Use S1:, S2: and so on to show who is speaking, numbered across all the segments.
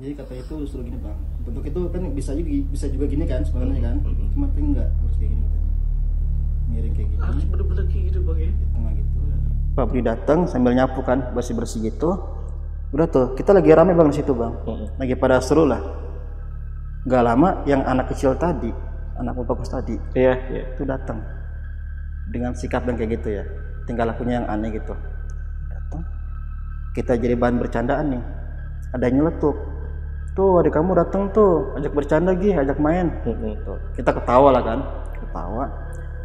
S1: Jadi kata itu suruh gini bang, bentuk itu kan bisa juga gini kan sebenarnya kan, cuma enggak harus kayak gini katanya, miring kayak gini.
S2: Harus bener-bener kayak gitu bang ya?
S1: Di tengah gitu. Pak Budi datang sambil nyapu kan, bersih gitu. Udah tuh, kita lagi rame bang di situ bang, lagi pada seru lah. Gak lama yang anak kecil tadi, anak bapak kos tadi, itu datang dengan sikap dan kayak gitu ya, tingkah lakunya yang aneh gitu. Datang, kita jadi bahan bercandaan nih. Ada yang nyeletuk, tuh adik kamu datang tuh, ajak bercanda lagi, ajak main. Tuh, kita ketawa lah kan, ketawa.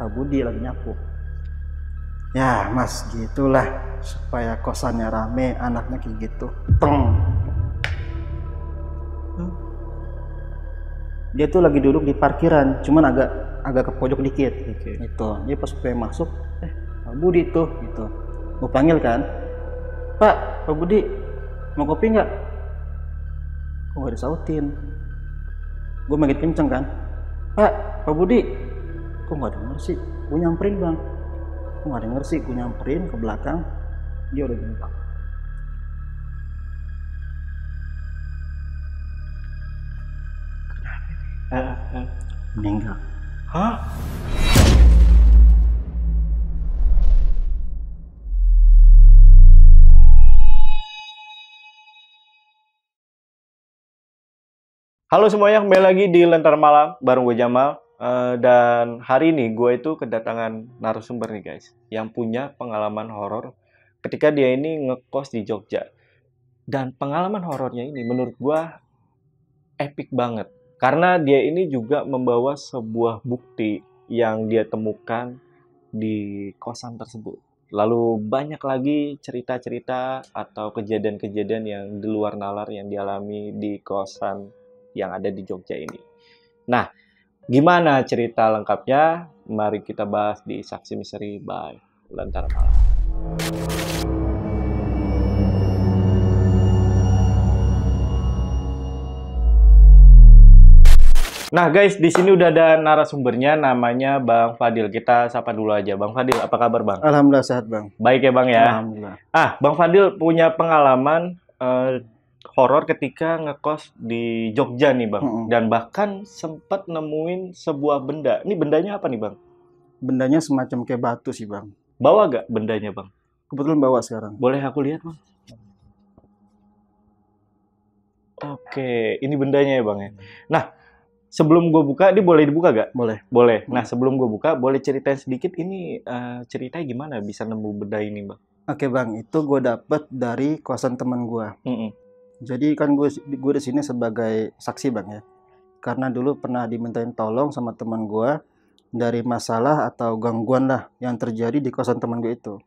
S1: Pak Budi lagi nyapu. Ya mas, gitulah supaya kosannya rame, anaknya kayak gitu. Teng. Dia tuh lagi duduk di parkiran, cuman agak ke pojok dikit. Itu, dia pas gue masuk, Pak Budi tuh, gitu. Gue panggil kan, Pak Budi, mau kopi nggak? Kok nggak disautin? Gue makin kenceng kan, Pak Budi, kok nggak denger sih? Gue nyamperin bang, kok nggak denger sih? Gue nyamperin ke belakang, dia udah gini bang. Meninggal.
S2: Hah? Halo semuanya, kembali lagi di Lentera Malam bareng gue Jamal. Dan hari ini gue itu kedatangan narasumber nih guys, yang punya pengalaman horor ketika dia ini ngekos di Jogja. Dan pengalaman horornya ini menurut gue epic banget, karena dia ini juga membawa sebuah bukti yang dia temukan di kosan tersebut. Lalu banyak lagi cerita-cerita atau kejadian-kejadian yang di luar nalar yang dialami di kosan yang ada di Jogja ini. Nah, gimana cerita lengkapnya? Mari kita bahas di Saksi Misteri by Lentera Malam. Nah guys, di sini udah ada narasumbernya, namanya Bang Fadil. Kita sapa dulu aja. Bang Fadil, apa kabar Bang?
S1: Alhamdulillah sehat bang.
S2: Baik ya Bang ya?
S1: Alhamdulillah.
S2: Bang Fadil punya pengalaman horor ketika ngekos di Jogja nih Bang. Dan bahkan sempat nemuin sebuah benda. Ini bendanya apa nih Bang?
S1: Bendanya semacam kayak batu sih bang.
S2: Bawa gak bendanya Bang?
S1: Kebetulan bawa sekarang.
S2: Boleh aku lihat Bang? Oke, ini bendanya ya Bang ya. Nah, sebelum gue buka, ini boleh dibuka gak?
S1: Boleh.
S2: Boleh. Nah, sebelum gue buka, boleh ceritain sedikit ini ceritanya gimana bisa nemu benda ini Bang?
S1: Oke bang, itu gue dapet dari kosan teman gue. Jadi kan gue di sini sebagai saksi bang ya, karena dulu pernah dimintain tolong sama teman gue dari masalah atau gangguan lah yang terjadi di kosan teman gue itu.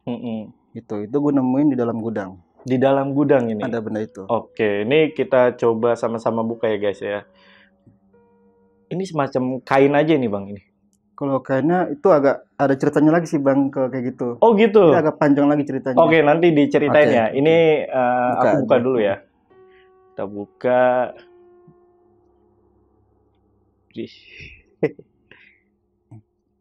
S1: Itu gue nemuin di dalam gudang.
S2: Di dalam gudang ini?
S1: Ada benda itu.
S2: Oke, ini kita coba sama-sama buka ya guys ya. Ini semacam kain aja nih bang ini.
S1: Kalau kainnya itu agak ada ceritanya lagi sih bang, kayak gitu.
S2: Oh gitu.
S1: Ini agak panjang lagi ceritanya.
S2: Oke, nanti diceritain ya. Ini aku buka dulu ya. Kita buka.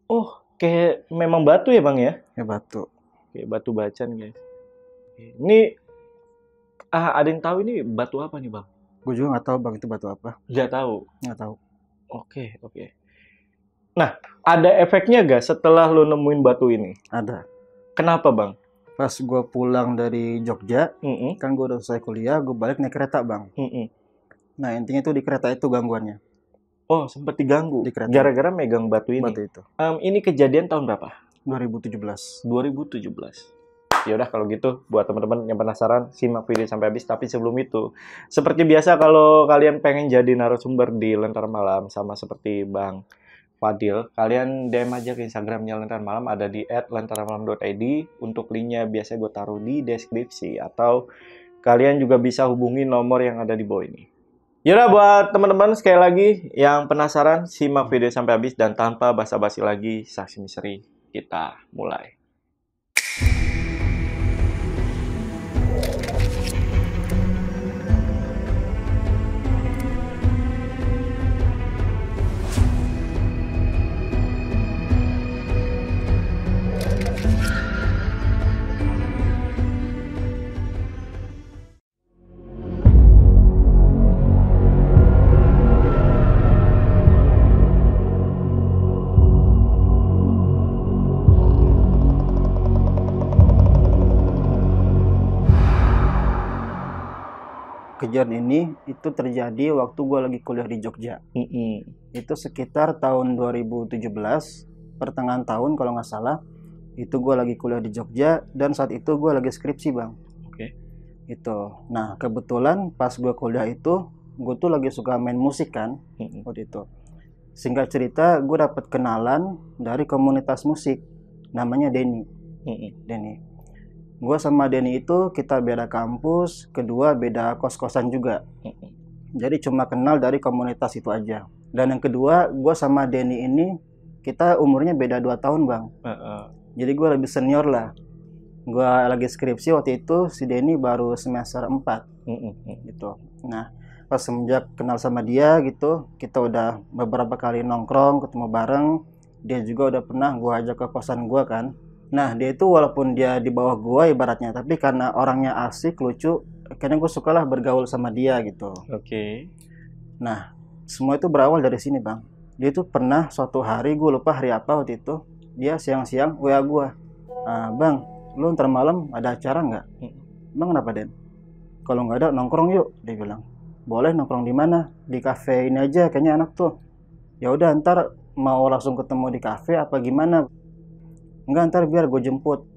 S2: Oh, kayak memang batu ya bang ya?
S1: Ya batu.
S2: Kayak batu bacan guys. Ini ada yang tahu ini batu apa nih bang?
S1: Gue juga nggak tahu bang itu batu apa.
S2: Nggak tahu.
S1: Nggak tahu.
S2: Oke. Nah, ada efeknya gak setelah lo nemuin batu ini?
S1: Ada.
S2: Kenapa bang?
S1: Pas gue pulang dari Jogja, kan gue udah selesai kuliah, gue balik naik kereta bang. Nah intinya tuh di kereta itu gangguannya.
S2: Oh, sempat diganggu
S1: gara-gara
S2: megang batu ini.
S1: Batu itu.
S2: Ini kejadian tahun berapa?
S1: 2017.
S2: Ya udah kalau gitu, buat teman-teman yang penasaran, simak video sampai habis. Tapi sebelum itu, seperti biasa kalau kalian pengen jadi narasumber di Lentera Malam sama seperti Bang Fadil, kalian DM aja ke Instagramnya Lentera Malam, ada di @lenteramalam.id. Untuk linknya biasanya gue taruh di deskripsi, atau kalian juga bisa hubungi nomor yang ada di bawah ini. Yaudah buat teman-teman sekali lagi yang penasaran, simak video sampai habis, dan tanpa basa-basi lagi, Saksi Misteri kita mulai.
S1: kejadian ini itu terjadi waktu gue lagi kuliah di Jogja. Itu sekitar tahun 2017, pertengahan tahun kalau nggak salah. Itu gue lagi kuliah di Jogja dan saat itu gue lagi skripsi bang.
S2: Oke.
S1: Itu. Nah kebetulan pas gue kuliah itu gue tuh lagi suka main musik kan waktu itu. Singkat cerita gue dapet kenalan dari komunitas musik namanya Denny. Denny. Gue sama Denny itu kita beda kampus, kedua beda kos-kosan juga. Jadi cuma kenal dari komunitas itu aja. Dan yang kedua, gue sama Denny ini kita umurnya beda 2 tahun bang. Jadi gue lebih senior lah. Gue lagi skripsi waktu itu, si Denny baru semester 4 gitu. Nah pas semenjak kenal sama dia gitu, kita udah beberapa kali nongkrong, ketemu bareng. Dia juga udah pernah gue ajak ke kosan gue kan. Nah dia itu walaupun dia di bawah gue ibaratnya, tapi karena orangnya asik, lucu, kayaknya gue sukalah bergaul sama dia gitu.
S2: Oke.
S1: Nah semua itu berawal dari sini bang. Dia tuh pernah suatu hari, gue lupa hari apa waktu itu, dia siang-siang WA gue, bang lu ntar malam ada acara nggak? Bang kenapa Den? Kalau nggak ada nongkrong yuk, dia bilang. Boleh, nongkrong di mana? Di kafe ini aja, kayaknya enak tuh. Ya udah ntar mau langsung ketemu di kafe apa gimana? Enggak, ntar biar gue jemput.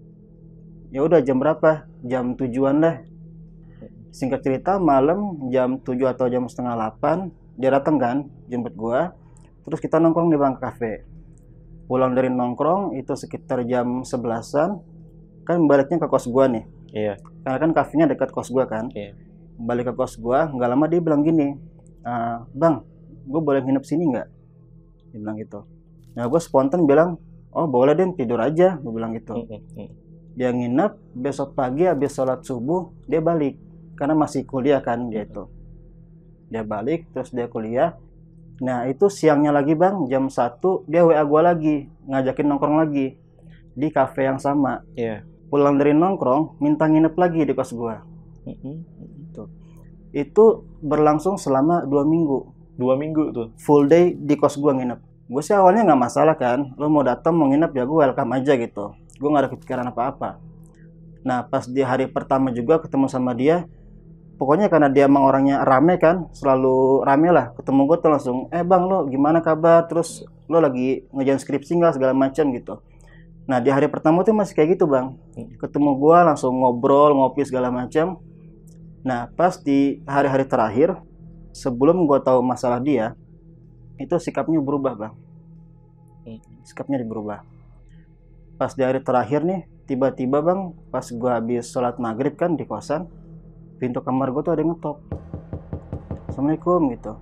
S1: Ya udah jam berapa? Jam 7-an lah. Singkat cerita malam jam 7 atau jam setengah 8 dia datang kan jemput gue. Terus kita nongkrong di bang kafe. Pulang dari nongkrong itu sekitar jam 11-an. Kan baliknya ke kos gue nih.
S2: Iya.
S1: Karena kan kafenya dekat kos gue kan.
S2: Iya.
S1: Balik ke kos gue, nggak lama dia bilang gini, bang, gue boleh nginep sini nggak? Dia bilang gitu. Nah gue spontan bilang, oh boleh deh, tidur aja, gue bilang gitu. Dia nginep, besok pagi habis sholat subuh dia balik karena masih kuliah kan dia itu. Dia balik terus dia kuliah. Nah itu siangnya lagi bang, jam 1 dia WA gue lagi, ngajakin nongkrong lagi di kafe yang sama.
S2: Iya.
S1: Pulang dari nongkrong minta nginep lagi di kos gue. Itu berlangsung selama 2 minggu.
S2: 2 minggu tuh.
S1: Full day di kos gue nginep. Gue sih awalnya nggak masalah kan, lo mau datang mau nginep ya gue welcome aja gitu. Gue nggak ada kepikiran apa-apa. Nah pas di hari pertama juga ketemu sama dia, pokoknya karena dia emang orangnya rame kan, selalu rame lah. Ketemu gue tuh langsung, bang lo gimana kabar? Terus lo lagi ngerjain skripsi nggak segala macam gitu. Nah di hari pertama tuh masih kayak gitu bang. Ketemu gue langsung ngobrol, ngopi segala macam. Nah pas di hari-hari terakhir, sebelum gue tahu masalah dia, itu sikapnya berubah bang. Sikapnya berubah. Pas di hari terakhir nih, tiba-tiba bang, pas gue habis sholat maghrib kan di kosan, pintu kamar gue tuh ada yang ngetok. Assalamualaikum gitu.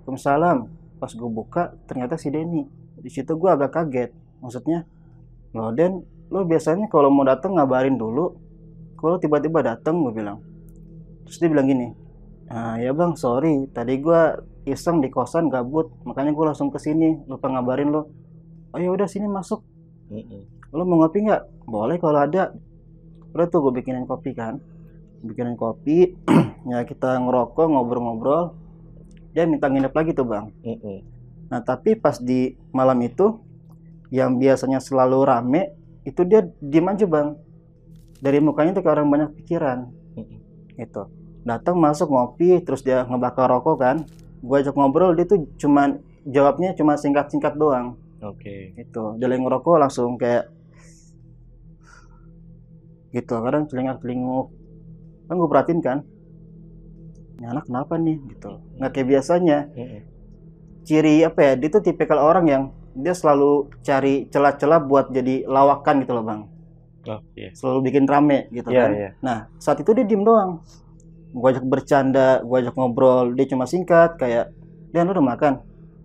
S1: Waalaikumsalam. Pas gue buka, ternyata si Denny. Di situ gue agak kaget. Maksudnya, loh Den, lo biasanya kalau mau datang ngabarin dulu. Kalau tiba-tiba datang, gue bilang. Terus dia bilang gini, ya bang, sorry, tadi gue iseng di kosan gabut, makanya gue langsung kesini, lupa ngabarin lo. Oh ya udah sini masuk. Lo mau ngopi nggak? Boleh kalau ada. Udah tuh gue bikinin kopi kan, bikinin kopi, ya kita ngerokok, ngobrol-ngobrol. Dia minta nginep lagi tuh bang. Nah tapi pas di malam itu, yang biasanya selalu rame, itu dia diem aja bang. Dari mukanya tuh kayak orang banyak pikiran. Gitu. Datang masuk ngopi, terus dia ngebakar rokok kan. Gue ajak ngobrol, dia tuh jawabnya cuma singkat-singkat doang.
S2: Oke.
S1: Itu dia lagi ngerokok langsung kayak gitu, kadang celingak-celinguk. Kan gue perhatiin kan, ini anak kenapa nih gitu, nggak kayak biasanya. Ciri apa ya, dia tuh tipikal orang yang dia selalu cari celah-celah buat jadi lawakan gitu loh bang. Selalu bikin rame gitu kan. Nah saat itu dia diem doang. Gue ajak bercanda, gue ajak ngobrol, dia cuma singkat kayak, Dan lu udah makan?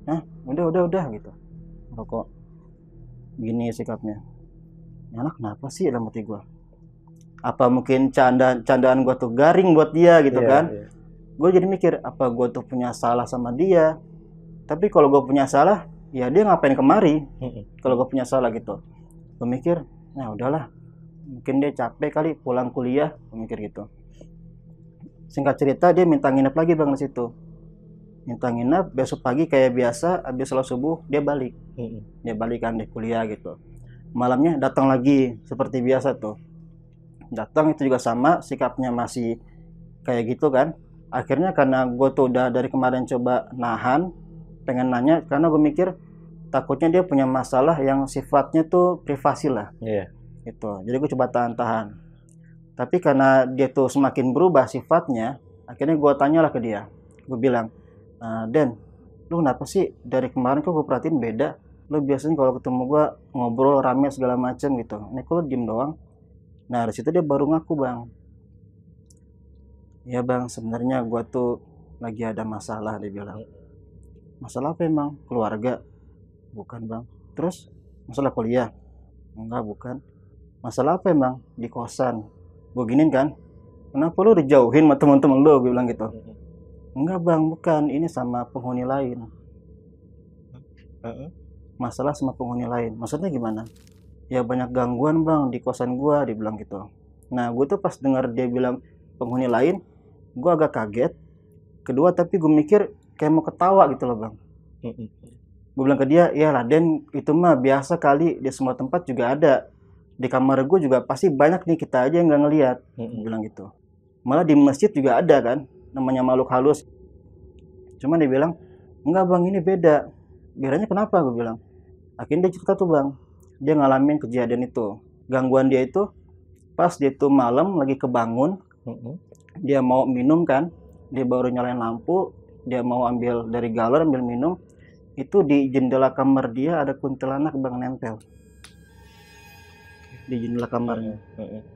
S1: Hah? Udah gitu. Rokok. Gini sikapnya. Ini anak kenapa sih dalam hati gue? Apa mungkin candaan gue tuh garing buat dia gitu kan? Gue jadi mikir, apa gue tuh punya salah sama dia? Tapi kalau gue punya salah, ya dia ngapain kemari? Kalau gue punya salah gitu. Gue mikir, nah udahlah. Mungkin dia capek kali pulang kuliah, gue mikir gitu. Singkat cerita dia minta nginep lagi bang di situ. Minta nginep, besok pagi kayak biasa, habis sholat subuh dia balik. Dia balik kan di kuliah gitu. Malamnya datang lagi seperti biasa tuh. Datang itu juga sama, sikapnya masih kayak gitu kan. Akhirnya karena gue tuh udah dari kemarin coba nahan, pengen nanya, karena gue mikir takutnya dia punya masalah yang sifatnya tuh privasi lah.
S2: Iya.
S1: Gitu. Jadi gue coba tahan-tahan. Tapi karena dia tuh semakin berubah sifatnya, akhirnya gue tanyalah ke dia. Gue bilang, Den, lu kenapa sih dari kemarin kok gue perhatiin beda? Lu biasanya kalau ketemu gue ngobrol rame segala macem gitu. Ini kok lu diem doang? Nah dari situ dia baru ngaku, Bang. Ya bang, sebenarnya gue tuh lagi ada masalah, dia bilang. Masalah apa emang? Keluarga? Bukan bang. Terus masalah kuliah? Enggak, bukan. Masalah apa emang? Di kosan. Gue giniin kan, kenapa lu dijauhin sama teman-teman lu? Gue bilang gitu. Enggak bang, bukan. Ini sama penghuni lain. Masalah sama penghuni lain. Maksudnya gimana? Ya banyak gangguan bang di kosan gue, dia bilang gitu. Nah gue tuh pas dengar dia bilang penghuni lain, gue agak kaget. Kedua tapi gue mikir kayak mau ketawa gitu loh bang. Gue bilang ke dia, ya Raden itu mah biasa kali, di semua tempat juga ada. Di kamar gue juga pasti banyak nih, kita aja yang nggak ngelihat. Gue bilang gitu. Malah di masjid juga ada kan, namanya makhluk halus. Cuman dia bilang, enggak bang, ini beda. Bedanya kenapa? Gue bilang. Akhirnya dia cerita tuh bang, dia ngalamin kejadian itu. Gangguan dia itu pas dia tuh malam lagi kebangun, dia mau minum kan, dia baru nyalain lampu, dia mau ambil dari galon ambil minum, itu di jendela kamar dia ada kuntilanak bang nempel di jendela kamarnya.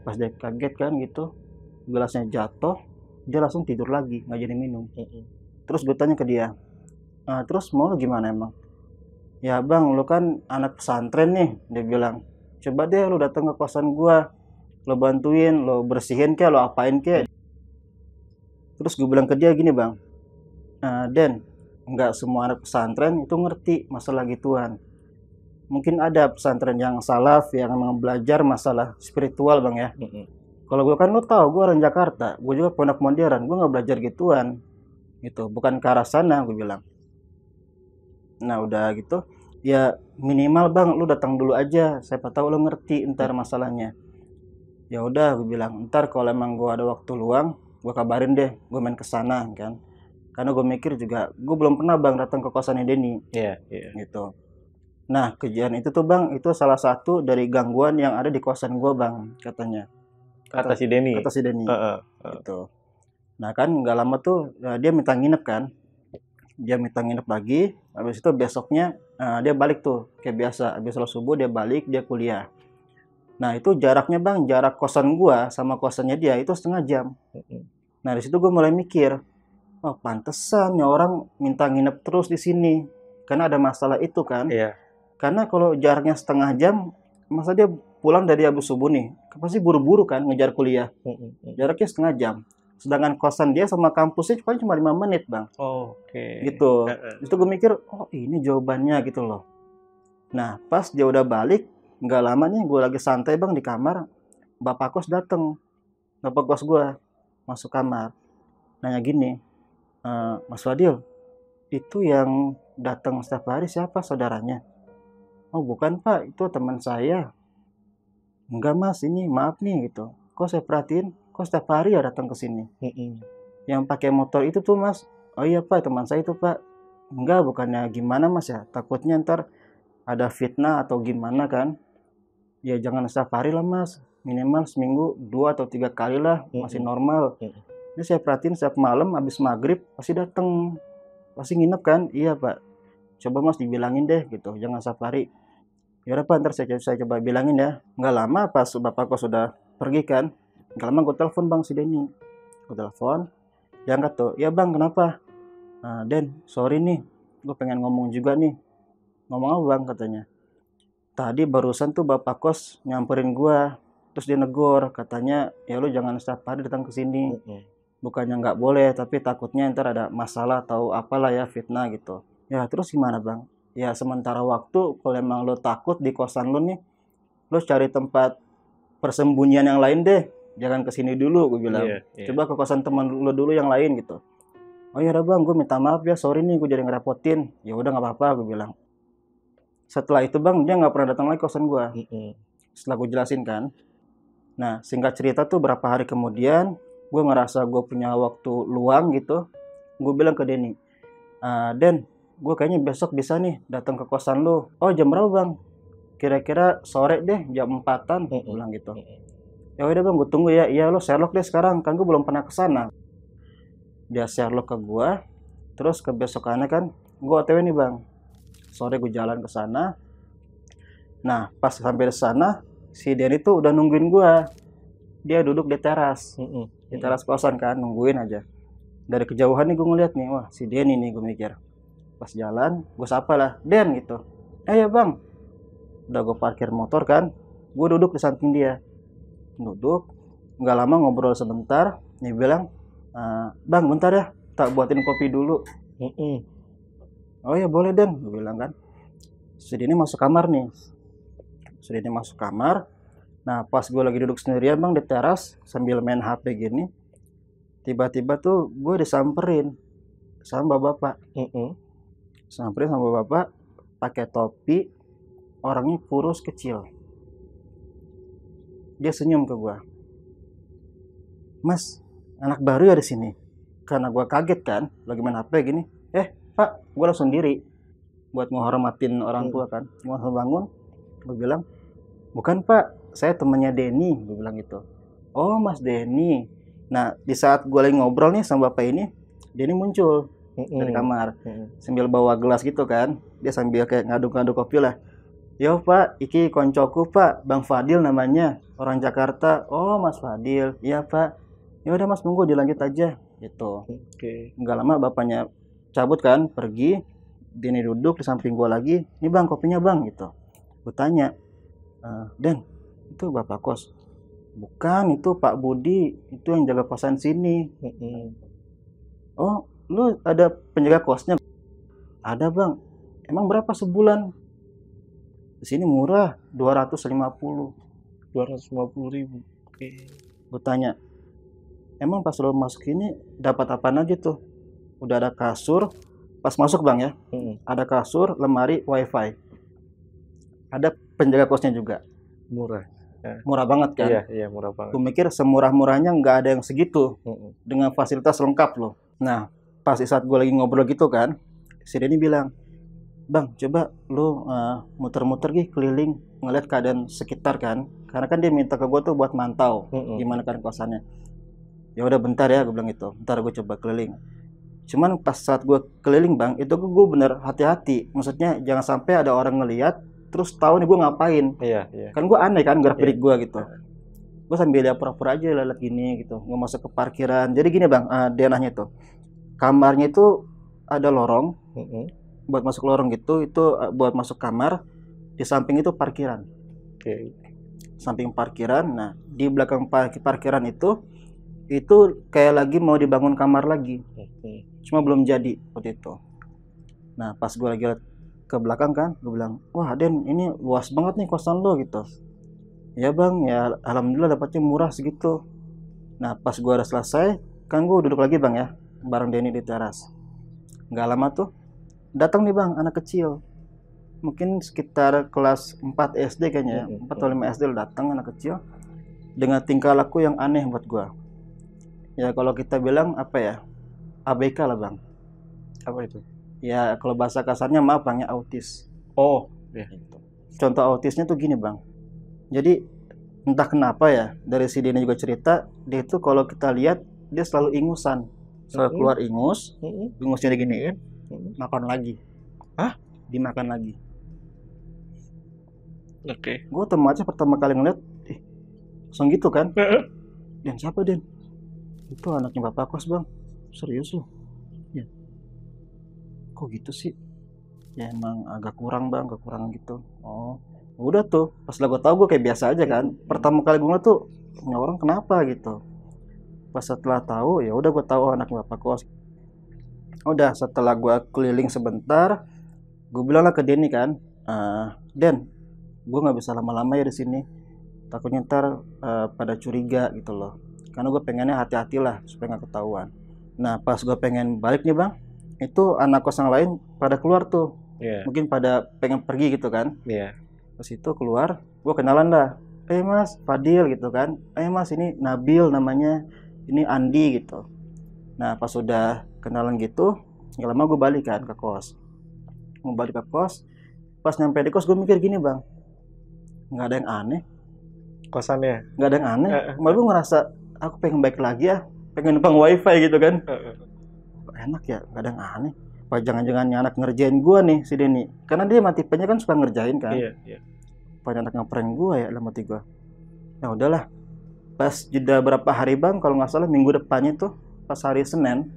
S1: Pas dia kaget kan gitu, gelasnya jatuh, dia langsung tidur lagi, nggak jadi minum. Terus gue tanya ke dia, terus mau lu gimana emang? Ya bang, lu kan anak pesantren nih, dia bilang. Coba deh lu datang ke kosan gua, lo bantuin, lo bersihin kek, lo apain kek. Terus gue bilang ke dia gini bang, Den, nggak semua anak pesantren itu ngerti masalah gituan. Mungkin ada pesantren yang salaf yang memang belajar masalah spiritual bang ya. Kalau gue kan lo tau, gue orang Jakarta, gue juga pondok modern, gue nggak belajar gituan. Gitu, bukan ke arah sana, gue bilang. Nah udah gitu, ya minimal bang, lu datang dulu aja, siapa tahu lo ngerti ntar masalahnya. Ya udah, gue bilang, ntar kalau emang gue ada waktu luang, gue kabarin deh, gue main ke sana kan. Karena gue mikir juga, gue belum pernah bang datang ke kosannya Denny. Gitu. Nah kejadian itu tuh bang, itu salah satu dari gangguan yang ada di kosan gue bang, katanya.
S2: Kata si Denny.
S1: Kata si Denny. Gitu. Nah kan nggak lama tuh dia minta nginep kan. Dia minta nginep lagi. Habis itu besoknya dia balik tuh kayak biasa. Habis sholat subuh dia balik, dia kuliah. Nah itu jaraknya bang, jarak kosan gua sama kosannya dia itu 1/2 jam. Nah di situ gue mulai mikir, oh pantesan ya orang minta nginep terus di sini, karena ada masalah itu kan.
S2: Iya.
S1: Karena kalau jaraknya 1/2 jam, masa dia pulang dari habis subuh nih, pasti buru-buru kan ngejar kuliah. Jaraknya 1/2 jam. Sedangkan kosan dia sama kampusnya paling cuma 5 menit bang.
S2: Oke.
S1: Gitu. Itu gue mikir, oh ini jawabannya gitu loh. Nah pas dia udah balik, nggak lama nih gue lagi santai bang di kamar, bapak kos dateng, bapak kos gue masuk kamar, nanya gini, Mas Fadil, itu yang datang setiap hari siapa saudaranya? Oh bukan pak, itu teman saya. Enggak mas, ini maaf nih gitu. Kok saya perhatiin, kok setiap hari ya datang ke sini. Yang pakai motor itu tuh mas. Oh iya pak, teman saya itu pak. Enggak, bukannya gimana mas ya. Takutnya ntar ada fitnah atau gimana kan. Ya jangan setiap hari lah mas. Minimal seminggu 2 atau 3 kali lah, masih normal. Ini saya perhatiin setiap malam habis maghrib pasti datang. Pasti nginep kan? Iya pak. Coba mas dibilangin deh gitu, jangan setiap hari. Ya udah pak, ntar saya coba bilangin ya. Nggak lama pas bapak kok sudah pergi kan, nggak lama gue telepon bang si Denny. Gue telepon, dia angkat tuh. Ya bang, kenapa? Den, sorry nih, gue pengen ngomong juga nih. Ngomong apa bang katanya? Tadi barusan tuh bapak kos nyamperin gue, terus dia negor, katanya ya lu jangan setiap hari datang ke sini. Bukannya nggak boleh, tapi takutnya ntar ada masalah atau apalah ya, fitnah gitu. Ya terus gimana bang? Ya sementara waktu, kalau emang lo takut di kosan lo nih, lo cari tempat persembunyian yang lain deh. Jangan kesini dulu, gue bilang. Coba ke kosan teman lo dulu yang lain gitu. Oh ya udah bang, gue minta maaf ya, sorry nih gue jadi ngerepotin. Ya udah nggak apa-apa, gue bilang. Setelah itu bang, dia nggak pernah datang lagi kosan gue. Setelah gue jelasin kan. Nah singkat cerita tuh berapa hari kemudian, gue ngerasa gue punya waktu luang gitu, gue bilang ke Denny, Den, gue kayaknya besok bisa nih datang ke kosan lu. Oh, jam berapa bang? Kira-kira sore deh, jam 4-an, bilang gitu. Ya udah bang, gue tunggu ya. Iya, lo Sherlock deh sekarang, kan gue belum pernah ke sana. Dia Sherlock ke gue, terus kebesokannya kan gue OTW nih bang. Sore gue jalan ke sana. Nah, pas sampai di sana, si Denny tuh udah nungguin gue. Dia duduk di teras. Di teras kosan kan, nungguin aja. Dari kejauhan nih gue ngeliat nih, wah si Denny nih, gue mikir. Pas jalan, gue sapa lah, Den gitu. Ya bang. Udah gue parkir motor kan, gue duduk di samping dia. Duduk, nggak lama ngobrol sebentar. Dia bilang, bang bentar ya, tak buatin kopi dulu. Oh ya boleh Den, gue bilang kan. Si Denny masuk kamar nih. Si Denny masuk kamar. Nah pas gue lagi duduk sendirian bang di teras sambil main HP gini, tiba-tiba tuh gue disamperin sama bapak. Samperin sama bapak pakai topi, orangnya kurus kecil. Dia senyum ke gue, Mas, anak baru ya di sini. Karena gue kaget kan, lagi main HP gini. Pak, gue langsung diri buat menghormatin orang tua kan. Gue langsung bangun, gue bilang, bukan Pak, saya temannya Denny, gue bilang gitu. Oh Mas Denny. Nah di saat gue lagi ngobrol nih sama bapak ini, Denny muncul dari kamar sambil bawa gelas gitu kan. Dia sambil kayak ngaduk-ngaduk kopi lah. Yo Pak, iki koncoku Pak, Bang Fadil namanya, orang Jakarta. Oh Mas Fadil, iya Pak. Ya udah Mas, tunggu dilanjut aja gitu. Nggak lama bapaknya cabut kan, pergi. Denny duduk di samping gue lagi. Ini bang kopinya bang gitu. Gue tanya, Den, itu bapak kos? Bukan, itu Pak Budi, itu yang jaga kosan sini. Oh, lu ada penjaga kosnya? Ada bang. Emang berapa sebulan? Di sini murah, 250.
S2: 250.000.
S1: Gue tanya, emang pas lo masuk ini dapat apa aja tuh? Udah ada kasur, pas masuk bang ya, ada kasur, lemari, wifi. Ada penjaga kosnya juga.
S2: Murah.
S1: Murah banget kan?
S2: Iya murah banget.
S1: Gue mikir semurah-murahnya nggak ada yang segitu, dengan fasilitas lengkap loh. Nah, pas saat gue lagi ngobrol gitu kan, si Denny bilang, Bang, coba lu muter-muter gih keliling, ngeliat keadaan sekitar kan. Karena kan dia minta ke gue tuh buat mantau gimana kan kosannya. Ya udah bentar ya, gue bilang gitu. Bentar gue coba keliling. Cuman pas saat gue keliling bang, itu gue bener hati-hati. Maksudnya jangan sampai ada orang ngeliat terus tahu nih gue ngapain.
S2: Iya.
S1: Kan gue aneh kan gerak-gerik gue gitu. Gue sambil dia pura-pura aja lihat gini gitu. Gue masuk ke parkiran. Jadi gini bang, denahnya itu. Kamarnya itu ada lorong. Buat masuk lorong gitu, itu buat masuk kamar. Di samping itu parkiran. Samping parkiran. Nah, di belakang parkiran itu kayak lagi mau dibangun kamar lagi. Cuma belum jadi waktu itu. Nah, pas gue lagi lihat ke belakang kan, gue bilang, wah Den, ini luas banget nih kosan lo gitu. Ya bang, ya alhamdulillah dapatnya murah segitu. Nah, pas gue udah selesai, kan gue duduk lagi bang ya, bareng Denny di teras. Nggak lama tuh, datang nih bang, anak kecil. Mungkin sekitar kelas 4 SD kayaknya, 4 atau 5 SD datang anak kecil. Dengan tingkah laku yang aneh buat gue. Ya kalau kita bilang apa ya, ABK lah bang.
S2: Apa itu?
S1: Ya kalau bahasa kasarnya maaf bang ya, autis.
S2: Oh, ya.
S1: Contoh autisnya tuh gini bang. Jadi entah kenapa ya, dari si Denny juga cerita, dia itu kalau kita lihat dia selalu ingusan, selalu keluar ingus, ingusnya diginiin, makan lagi.
S2: Hah?
S1: Dimakan lagi.
S2: Oke.
S1: Gue otomatis pertama kali ngeliat, langsung gitu kan. Den siapa Den? Itu anaknya bapak kos bang. Serius loh? Ya. Kok gitu sih? Ya emang agak kurang bang, kekurangan gitu. Oh, udah tuh. Pas lah gue tahu gue kayak biasa aja kan. Pertama kali gue ngeliat tuh, ini orang kenapa gitu. Pas setelah tahu, ya udah gue tahu anaknya bapak kos. Udah setelah gue keliling sebentar, gue bilang lah ke Denny kan, Den, gue nggak bisa lama-lama ya di sini. Takutnya ntar pada curiga gitu loh. Karena gue pengennya hati-hati lah supaya nggak ketahuan. Nah pas gue pengen balik nih bang, itu anak kos yang lain pada keluar tuh. Mungkin pada pengen pergi gitu kan. Pas itu keluar, gue kenalan dah. Mas Fadil gitu kan. Mas ini Nabil namanya. ini Andi gitu. Nah pas sudah kenalan gitu, nggak lama gue balik kan ke kos. Mau balik ke kos, pas nyampe di kos gue mikir gini bang, nggak ada yang aneh,
S2: Kosannya.
S1: nggak ada yang aneh. Malah gue ngerasa aku pengen balik lagi ya, pengen numpang wifi gitu kan. Enak ya, nggak ada yang aneh. Apa jangan-jangan anak ngerjain gue nih si Denny, karena dia mah tipenya kan suka ngerjain kan.
S2: Iya.
S1: Apa anak ngeprank gue ya dalam hati gue. Ya udahlah, pas jeda berapa hari bang, kalau nggak salah minggu depannya tuh pas hari Senin,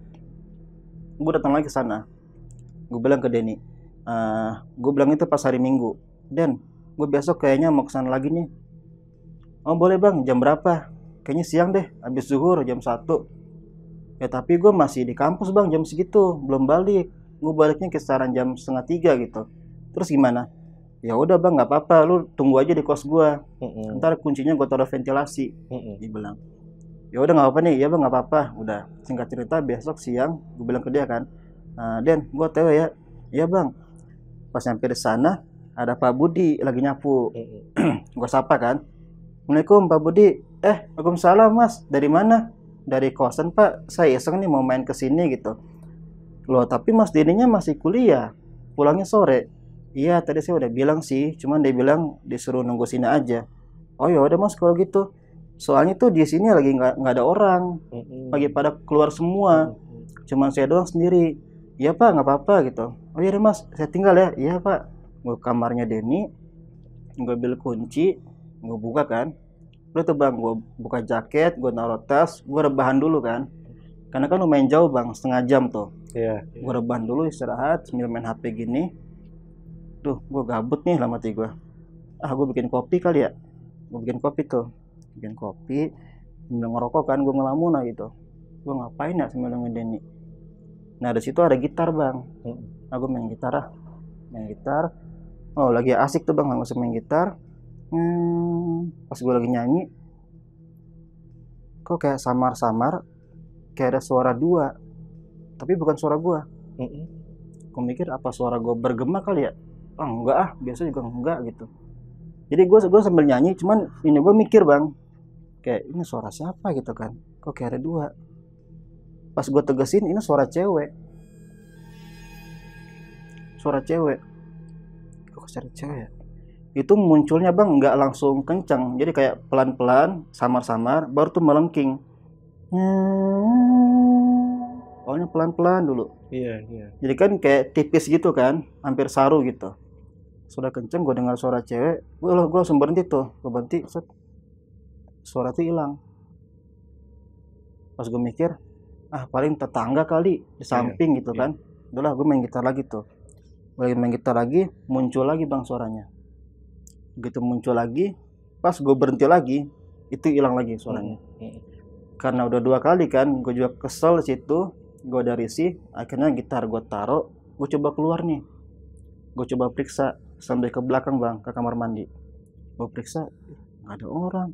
S1: gue datang lagi ke sana. Gue bilang ke Denny, gue bilang itu pas hari Minggu, Den, gue besok kayaknya mau kesana lagi nih. Oh boleh bang, jam berapa? Kayaknya siang deh, habis zuhur jam 1. Ya tapi gue masih di kampus bang jam segitu, belum balik. Gue baliknya kisaran jam 2:30 gitu. Terus gimana? Ya udah bang, nggak apa-apa, lu tunggu aja di kos gue. Ntar kuncinya gue taruh ventilasi. Dia bilang. Ya udah nggak apa-apa nih, ya bang nggak apa-apa. Udah, singkat cerita besok siang, gue bilang ke dia kan, Den, gue tahu ya. Iya bang. Pas sampai di sana, ada Pak Budi lagi nyapu. Gue sapa kan. Assalamualaikum Pak Budi. Waalaikumsalam Mas. Dari mana? Dari kosan Pak. Saya iseng nih mau main ke sini gitu. Loh tapi Mas Deninya masih kuliah. Pulangnya sore. Iya tadi saya udah bilang sih. Cuman dia bilang disuruh nunggu sini aja. Oh ya udah Mas kalau gitu. Soalnya tuh di sini lagi nggak ada orang. Lagi pada keluar semua. Cuman saya doang sendiri. Iya Pak nggak apa-apa gitu. Oh iya deh Mas saya tinggal ya. Iya Pak. Gue kamarnya Denny. Gue ambil kunci. Gue buka kan, udah tuh bang, gue buka jaket, gue naruh tas, gue rebahan dulu kan, karena kan lumayan jauh bang, setengah jam tuh. Gue rebahan dulu istirahat, sambil main HP gini. Tuh, gue gabut nih lama hati gue. Gue bikin kopi kali ya. Gue bikin kopi tuh, bikin kopi, sambil ngerokok kan, gue ngelamun lah gitu. Gue ngapain ya sambil nungguin Denny. Nah di situ ada gitar bang. Gue main gitar main gitar. Oh lagi asik tuh bang, langsung main gitar. Pas gue lagi nyanyi, kok kayak samar-samar, kayak ada suara dua, tapi bukan suara gue. Gue mikir apa suara gue bergema kali ya? Enggak biasa juga enggak gitu. Jadi gue sambil nyanyi, cuman ini gue mikir bang, kayak ini suara siapa gitu kan? Kok kayak ada dua? Pas gue tegesin, ini suara cewek. Suara cewek. Kok suara cewek ya? Itu munculnya bang nggak langsung kencang, jadi kayak pelan-pelan, samar-samar, baru tuh melengking. Awalnya pelan-pelan dulu.
S2: Iya.
S1: Jadi kan kayak tipis gitu kan, hampir saru gitu. Sudah kenceng, gue dengar suara cewek, gue langsung berhenti tuh, gue berhenti, suara tuh hilang. Pas gue mikir, paling tetangga kali di samping gitu kan. Udahlah, gue main gitar lagi tuh. Gue main gitar lagi, muncul lagi bang suaranya. Begitu muncul lagi, pas gue berhenti lagi, itu hilang lagi suaranya. Karena udah 2 kali kan, gue juga kesel di situ, gue udah risih. Akhirnya gitar gue taruh, gue coba keluar nih, gue coba periksa sampai ke belakang bang, ke kamar mandi. Gue periksa, nggak ada orang.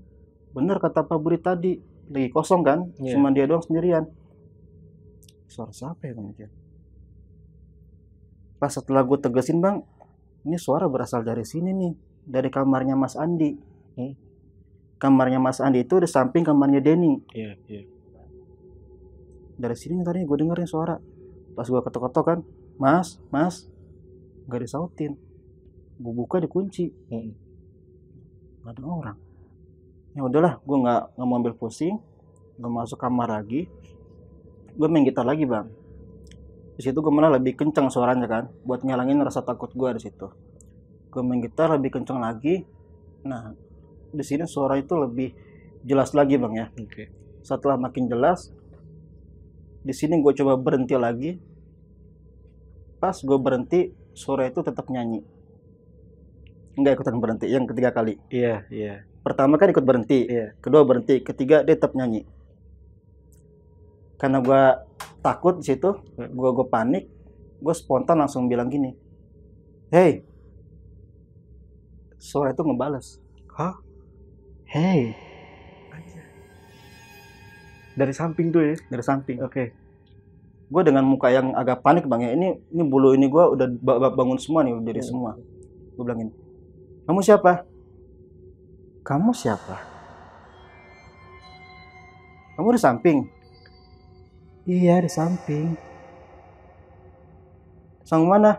S1: Bener kata Pak Budi tadi, lagi kosong kan, cuma dia doang sendirian. Suara siapa ya gue? Pas setelah gue tegesin bang, ini suara berasal dari sini nih, dari kamarnya Mas Andi. Kamarnya Mas Andi itu di samping kamarnya Denny.
S2: Iya.
S1: Dari sini tadi gue dengerin suara. Pas gue ketok-ketok kan, Mas, nggak disautin. Gue buka dikunci. Nggak ada orang. Ya udahlah, gue nggak mau ambil pusing. Gue masuk kamar lagi. Gue main gitar lagi bang. Di situ gue malah lebih kencang suaranya kan, buat nyalangin rasa takut gue di situ. Gue main gitar lebih kencang lagi. Nah, di sini suara itu lebih jelas lagi bang ya. Setelah makin jelas, di sini gue coba berhenti lagi. Pas gue berhenti, suara itu tetap nyanyi. Enggak ikutan berhenti. Yang ketiga kali.
S2: Iya.
S1: Pertama kan ikut berhenti. Kedua berhenti. Ketiga dia tetap nyanyi. Karena gue takut di situ, gue panik, gue spontan langsung bilang gini, hey, suara itu ngebales. Hey,
S2: dari samping tuh ya?
S1: Dari samping. Gue dengan muka yang agak panik bang ya, ini bulu ini gue udah bangun semua nih, dari semua. Gue bilang gini, kamu siapa? Kamu siapa? Kamu di samping? Iya di samping. Sang mana?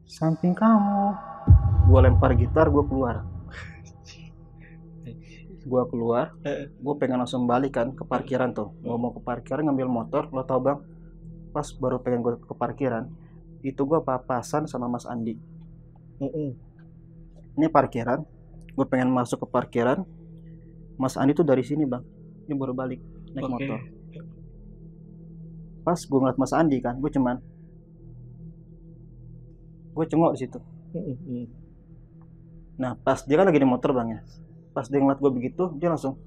S1: Samping kamu. Gue lempar gitar, gue keluar. Gue pengen langsung balik kan ke parkiran tuh. Gue mau ke parkiran ngambil motor, lo tau bang? Pas baru pengen gue ke parkiran, itu gue papasan sama Mas Andi. Ini parkiran, gue pengen masuk ke parkiran, Mas Andi tuh dari sini bang, ini baru balik naik motor. Pas gue ngeliat Mas Andi kan, gue cengok di situ. Nah pas dia kan lagi di motor bang ya, pas dia ngeliat gue begitu, dia langsung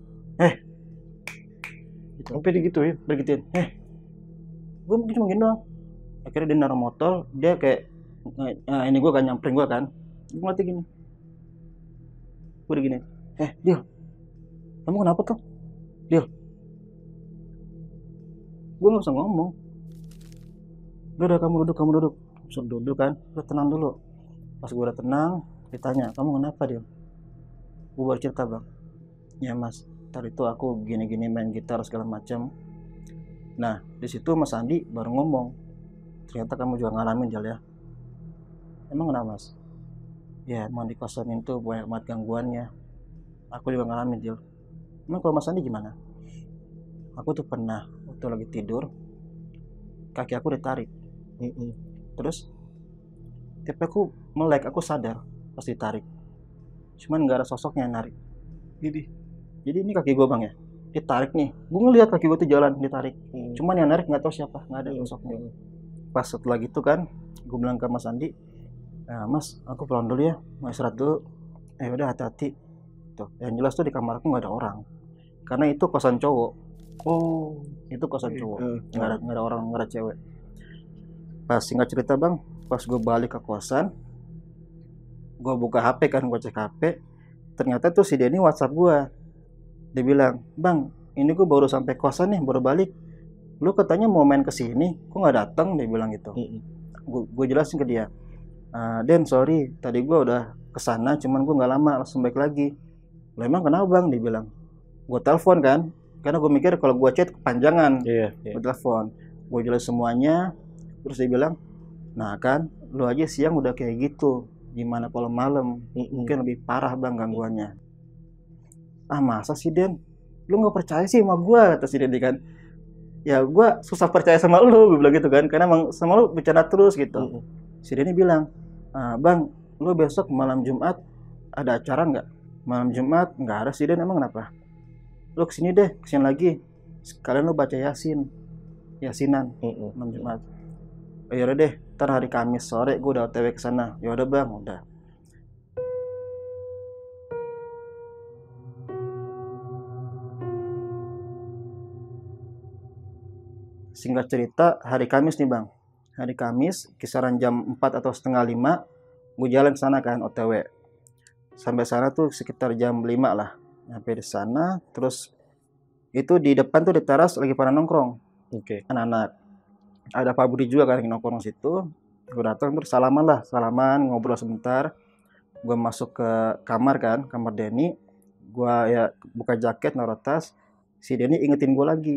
S1: gitu.
S2: Sampai digituin.
S1: Gue cuma gini doang. Akhirnya dia naruh motor, dia kayak ini gue kan nyamperin gue kan, gue ngeliatnya gini, gue udah gini, Dil, kamu kenapa tuh, Dil? Gue nggak usah ngomong, udah kamu duduk, langsung duduk kan, udah tenang dulu. Pas gue udah tenang, ditanya, kamu kenapa, Dil? Gue baru cerita bang, ya mas, tadi itu aku gini-gini main gitar segala macam. Nah di situ Mas Andi baru ngomong, ternyata kamu juga ngalamin Jal ya. Emang kenapa mas? Ya emang di kosan itu banyak banget gangguannya. Aku juga ngalamin Jal. Emang kalau Mas Andi gimana? Aku tuh pernah waktu lagi tidur, kaki aku ditarik. Terus tipe aku melek, aku sadar pas ditarik. Cuman nggak ada sosoknya yang narik. Jadi ini kaki gue bang ya, ditarik nih. Gue ngeliat kaki gue tuh jalan ditarik. Cuman yang narik nggak tahu siapa, nggak ada sosoknya. Pas setelah gitu kan, gue bilang ke Mas Andi, nah, Mas, aku pulang dulu ya, mau istirahat dulu. Udah hati-hati. Tuh, yang jelas tuh di kamarku nggak ada orang, karena itu kosan cowok. Itu kosan cowok, nggak ada orang, nggak ada cewek. Pas singkat cerita bang, pas gue balik ke kosan, gue buka HP kan, gue cek HP, ternyata tuh si Denny WhatsApp gue. Dia bilang, bang, ini gue baru sampai kosan nih, baru balik. Lu katanya mau main ke sini, kok nggak datang? Dia bilang gitu. Gue jelasin ke dia, Den sorry, tadi gue udah kesana, cuman gue nggak lama langsung balik lagi. Lo emang kenapa bang? Dia bilang. Gue telepon kan, karena gue mikir kalau gue chat kepanjangan. Gue telepon, gue jelasin semuanya, terus dia bilang, nah kan, lu aja siang udah kayak gitu, gimana kalau malam? Mungkin lebih parah bang gangguannya. Masa sih Den? Lu nggak percaya sih sama gue? Kata si Denny kan. Ya gue susah percaya sama lu, gue bilang gitu kan, karena emang sama lu bercanda terus gitu. Si Denny bilang, bang, lu besok malam Jumat ada acara nggak? Malam Jumat nggak ada sih Den, emang kenapa? Lu kesini lagi, sekalian lu baca yasinan malam Jumat. Yaudah deh, ntar hari Kamis sore gue udah OTW kesana. Yaudah bang, udah. Singkat cerita, hari Kamis nih bang, hari Kamis kisaran jam 4 atau setengah 5, gue jalan ke sana kan, OTW. Sampai sana tuh sekitar jam 5 lah, sampai di sana. Terus itu di depan tuh di teras lagi pada nongkrong, anak-anak. Ada Pak Budi juga kan yang nongkrong situ. Gue datang terus salaman, ngobrol sebentar. Gue masuk ke kamar kan, kamar Denny. Gue ya buka jaket, naruh tas. Si Denny ingetin gue lagi,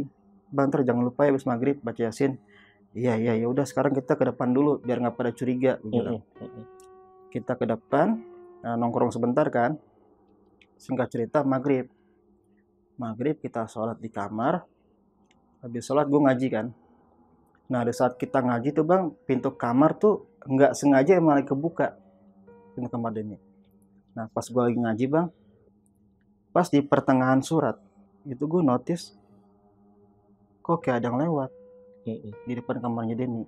S1: bang, ntar jangan lupa ya habis maghrib baca yasin. Iya, udah sekarang kita ke depan dulu biar nggak pada curiga. Kita ke depan, nongkrong sebentar kan. Singkat cerita maghrib kita sholat di kamar. Habis sholat gue ngaji kan. Nah di saat kita ngaji tuh bang, pintu kamar tuh nggak sengaja emang lagi kebuka, pintu kamar Denny. Nah pas gue lagi ngaji bang, pas di pertengahan surat itu gue notice kok kayak ada yang lewat di depan kamarnya Denny.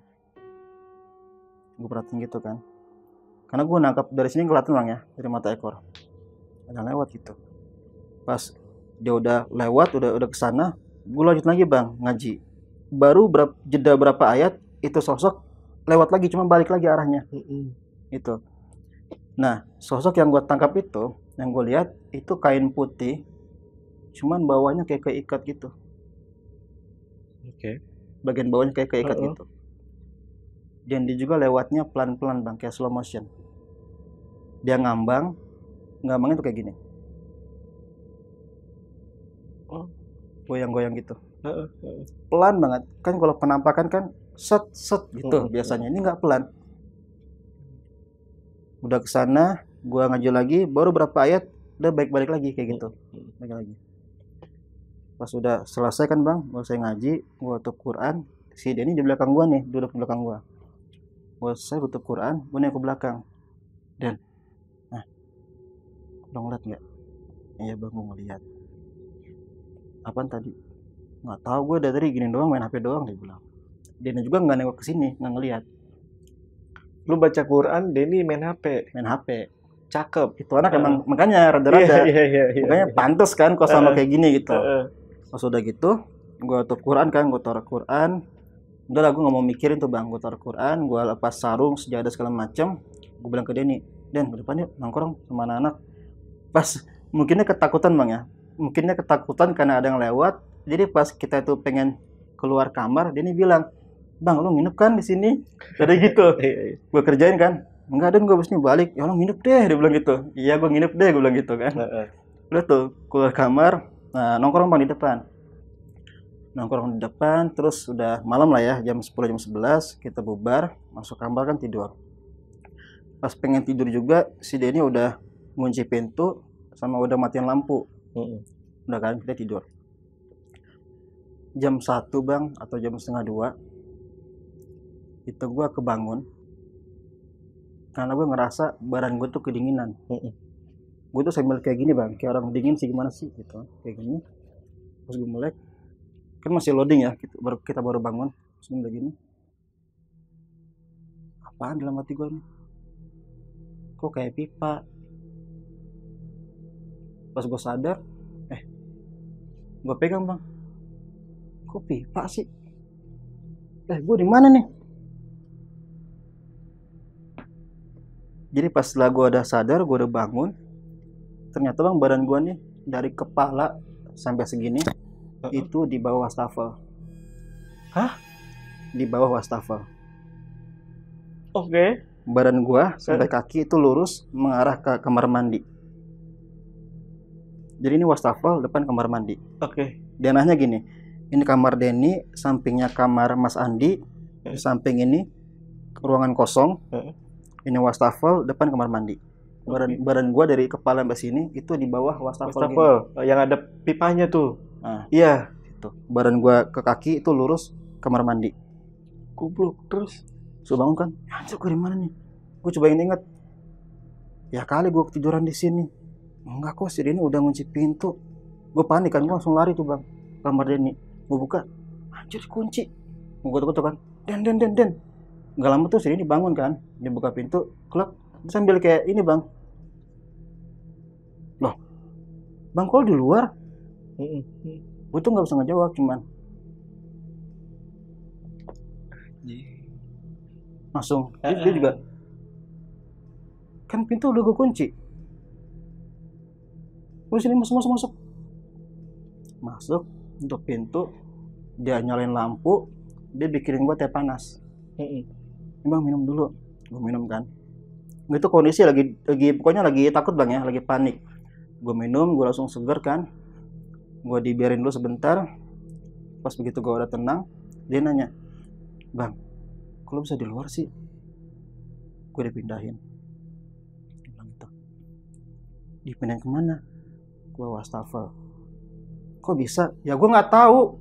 S1: Gue perhatiin gitu kan, karena gue nangkap dari sini kelihatan bang ya, dari mata ekor ada yang lewat gitu. Pas dia udah lewat, udah kesana, gue lanjut lagi bang ngaji. Baru jeda berapa ayat, itu sosok lewat lagi, cuma balik lagi arahnya. Itu. Nah sosok yang gue tangkap itu, yang gue lihat itu kain putih, cuman bawahnya kayak keikat gitu. Bagian bawahnya kayak keikat gitu. Dan dia juga lewatnya pelan-pelan bang, kayak slow motion. Dia ngambangnya tuh kayak gini. goyang-goyang gitu. Pelan banget. Kan kalau penampakan kan set set gitu biasanya. Ini nggak pelan. Udah kesana, gua ngaji lagi, baru berapa ayat udah balik lagi kayak gitu. Balik lagi. Pas udah selesai kan bang, gua selesai ngaji, gua tutup Quran. Si Denny di belakang gua nih, duduk di belakang gua. Gua selesai tutup Quran, gua nengok ke belakang. Dan, nah, lo ngeliat nggak? Iya bang, gua ngeliat. Apaan tadi? Nggak tahu, gue dari tadi gini doang, main HP doang, dia bilang. Denny juga nggak nengok ke sini, nggak ngeliat.
S2: Lu baca Quran, Denny main HP.
S1: Main HP.
S2: Cakep.
S1: Itu anak emang makanya rada-rada. Makanya pantas kan kalau sama kayak gini gitu. Pas udah gitu, gue tutup Quran kan, gue taruh Quran. Udah lah, gue nggak mau mikirin tuh bang, gue taruh Quran, gue lepas sarung, sejadah segala macem. Gue bilang ke Denny, Den, ke depan yuk nongkrong sama anak-anak. Pas mungkinnya ketakutan bang ya, mungkinnya ketakutan karena ada yang lewat. Jadi pas kita itu pengen keluar kamar, Denny bilang, bang, lu nginep kan di sini? Jadi gitu. Gue kerjain kan, enggak, Dan, gue abis ini balik. Ya lo nginep deh, dia bilang gitu. Iya, gue nginep deh, gue bilang gitu kan. Udah tuh keluar kamar, nah nongkrong bang di depan. Nongkrong di depan, terus udah malam lah ya, jam 10, jam 11, kita bubar, masuk kamar kan tidur. Pas pengen tidur juga, si Denny udah ngunci pintu, sama udah matiin lampu. Udah kan, kita tidur. Jam 1 bang, atau jam setengah 2, itu gue kebangun. Karena gue ngerasa badan gue tuh kedinginan. Gue tuh sambil kayak gini bang, kayak orang dingin sih gimana sih gitu, kayak gini. Terus gue melek, kan masih loading ya, kita baru bangun, terus udah gini. Apaan dalam hati gue nih? Kok kayak pipa? Pas gue sadar, gue pegang bang, kok pipa sih? Gue di mana nih? Jadi pas setelah gue udah sadar, gue udah bangun, ternyata bang badan gue nih dari kepala sampai segini itu di bawah wastafel.
S2: Hah?
S1: Di bawah wastafel.
S2: Oke.
S1: Badan gue sampai kaki itu lurus mengarah ke kamar mandi. Jadi ini wastafel depan kamar mandi.
S2: Oke.
S1: Dia nanya gini, ini kamar Denny, sampingnya kamar Mas Andi, samping ini ruangan kosong, ini wastafel depan kamar mandi. Badan gue dari kepala sampai sini itu di bawah wastafel
S2: yang ada pipanya tuh.
S1: Nah, iya, itu. Badan gue ke kaki itu lurus kamar mandi.
S2: Goblok. Terus
S1: bangun kan, anjir gue di mana nih? Gue coba inget, ya kali gue ketiduran di sini. Enggak kok, si Denny udah ngunci pintu. Gue panik kan, gue langsung lari tuh bang, kamar Denny. Gue buka, anjir kunci. Gue ketuk kan, Den. Gak lama tuh si Denny bangun kan, dia buka pintu, klek, sambil kayak ini bang. Loh, bang kok di luar? Gue tuh nggak bisa ngejawab, cuman langsung dia juga kan pintu udah gue kunci. Udah sini masuk untuk pintu, dia nyalain lampu, dia bikinin gue teh panas. Bang minum dulu, gue minum kan. Itu kondisi lagi pokoknya lagi takut bang ya, lagi panik. Gue minum, gue langsung seger kan. Gue dibiarin dulu sebentar. Pas begitu gue udah tenang, dia nanya, bang, kok lo bisa di luar sih? Gue dipindahin. Dia bilang gitu. Dipindahin kemana? Gue wastafel. Kok bisa? Ya gue nggak tahu.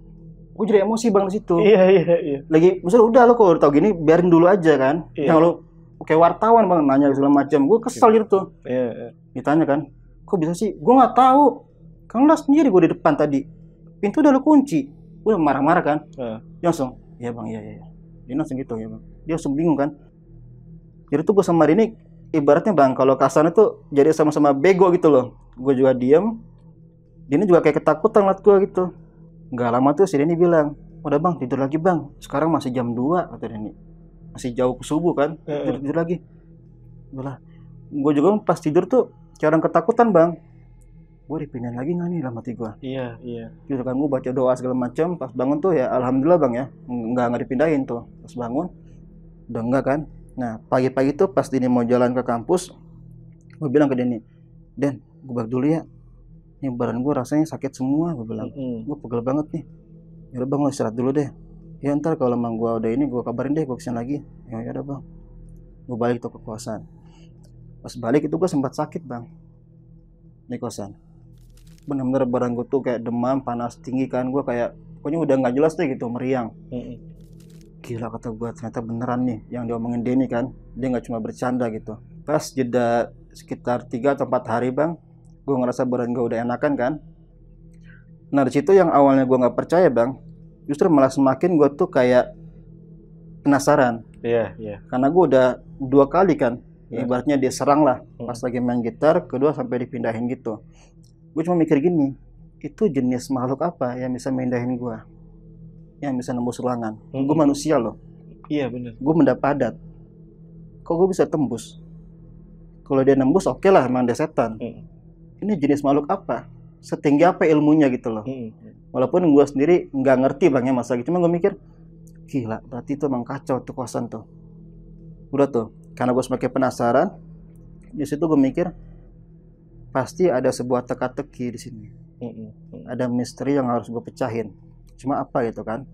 S1: Gue jadi emosi bang di situ.
S2: Iya.
S1: Lagi, misalnya udah lo kalau udah tahu gini, biarin dulu aja kan. Yang lo kayak wartawan bang nanya segala macam. Gue kesel gitu.
S2: Iya.
S1: Ditanya kan, kok bisa sih? Gue nggak tahu. Kan lo sendiri gue di depan tadi. Pintu udah lo kunci. Gue marah-marah kan. Dia langsung, iya bang, iya. Dia langsung gitu ya bang. Dia langsung bingung kan. Jadi tuh gue sama Denny ibaratnya bang, kalau kasarnya tuh jadi sama-sama bego gitu loh. Gue juga diem. Denny juga kayak ketakutan ngeliat gue gitu. Gak lama tuh si Denny bilang, udah bang tidur lagi bang. Sekarang masih jam 2 kata Denny. Masih jauh ke subuh kan. Tidur lagi. Gue juga pas tidur tuh kayak orang ketakutan bang. Gue dipindahin lagi nggak nih dalam hati gue?
S2: Iya.
S1: Gitu kan, gue baca doa segala macam. Pas bangun tuh ya alhamdulillah bang ya, nggak dipindahin tuh. Pas bangun udah enggak kan. Nah pagi-pagi tuh pas Denny mau jalan ke kampus, gue bilang ke Denny, Den, gue balik dulu ya. Ini badan gue rasanya sakit semua, gue bilang. Gue pegel banget nih. Ya udah bang, lo istirahat dulu deh. Ya ntar kalau emang gue udah ini, gue kabarin deh, gue kesini lagi. Ya udah bang. Gue balik tuh ke kosan. Pas balik itu gue sempat sakit bang di kosan. Bener-bener badan gue tuh kayak demam, panas tinggi kan. Gue kayak pokoknya udah nggak jelas deh gitu, meriang. Gila kata gue, ternyata beneran nih yang diomongin Denny kan. Dia nggak cuma bercanda gitu. Pas jeda sekitar 3 atau 4 hari bang, gue ngerasa badan gue udah enakan kan. Nah di situ yang awalnya gue nggak percaya bang, justru malah semakin gue tuh kayak penasaran. Karena gue udah 2 kali kan, ibaratnya dia serang lah pas lagi main gitar, kedua sampai dipindahin gitu. Gue cuma mikir gini, itu jenis makhluk apa yang bisa mindahin gue, yang bisa nembus ruangan. Gue manusia loh.
S2: Iya bener.
S1: Gue benda padat, kok gue bisa tembus? Kalau dia nembus oke lah, emang dia setan. Ini jenis makhluk apa? Setinggi apa ilmunya gitu loh. Walaupun gue sendiri nggak ngerti bang ya masalah gitu, cuma gue mikir gila, berarti itu emang kacau tuh kosan tuh. Udah tuh, karena gue semakin penasaran, di situ gue mikir pasti ada sebuah teka-teki di sini. Ada misteri yang harus gue pecahin. Cuma apa gitu kan?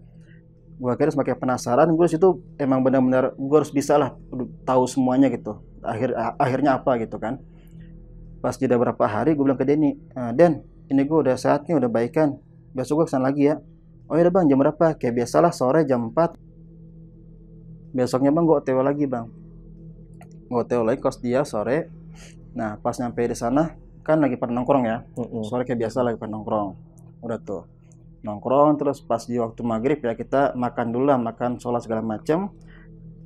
S1: Gue akhirnya semakin penasaran. Gue situ emang benar-benar gue harus bisa lah tahu semuanya gitu. Akhirnya apa gitu kan? Pas jeda berapa hari, gue bilang ke Denny, Den, ini gue udah saatnya udah baikan. Besok gue kesana lagi ya. Oh ya bang, jam berapa? Kayak biasalah sore jam 4. Besoknya bang gue OTW lagi bang. Gue OTW lagi kos dia sore. Nah pas nyampe di sana kan lagi pada nongkrong ya. Sore kayak biasa lagi pada nongkrong. Udah tuh nongkrong, terus pas di waktu maghrib ya kita makan dulu lah, makan sholat segala macam.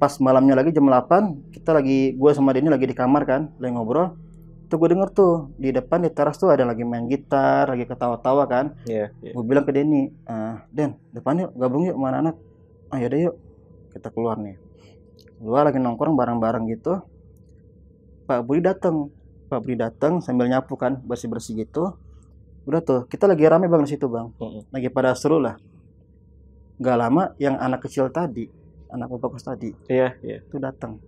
S1: Pas malamnya lagi jam 8 kita lagi, gue sama Denny lagi di kamar kan, lagi ngobrol. Tuh gue denger tuh di depan di teras tuh ada lagi main gitar, lagi ketawa-tawa kan. Gue bilang ke Denny, Den, depan yuk, gabung yuk sama anak-anak. Yaudah yuk, kita keluar nih. Keluar lagi nongkrong bareng-bareng gitu. Pak Budi datang sambil nyapu kan, bersih-bersih gitu. Udah tuh, kita lagi rame bang di situ bang. Lagi pada seru lah. Gak lama yang anak kecil tadi, anak bapak kos tadi, itu datang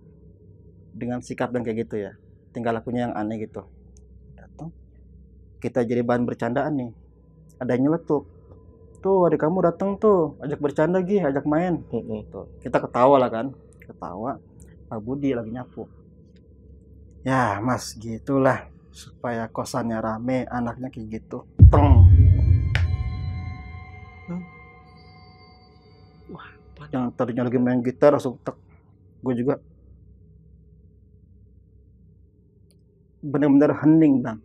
S1: dengan sikap dan kayak gitu ya. Tinggal lakunya yang aneh gitu. Datang, kita jadi bahan bercandaan nih. Ada yang nyeletuk. Tuh adik kamu datang tuh, ajak bercanda Gi, ajak main. Tuh, kita ketawa lah kan, ketawa. Pak Budi lagi nyapu. Ya mas, gitulah supaya kosannya rame, anaknya kayak gitu. Teng. Wah, yang tadinya lagi main gitar langsung tek. Gue juga bener-bener hening bang.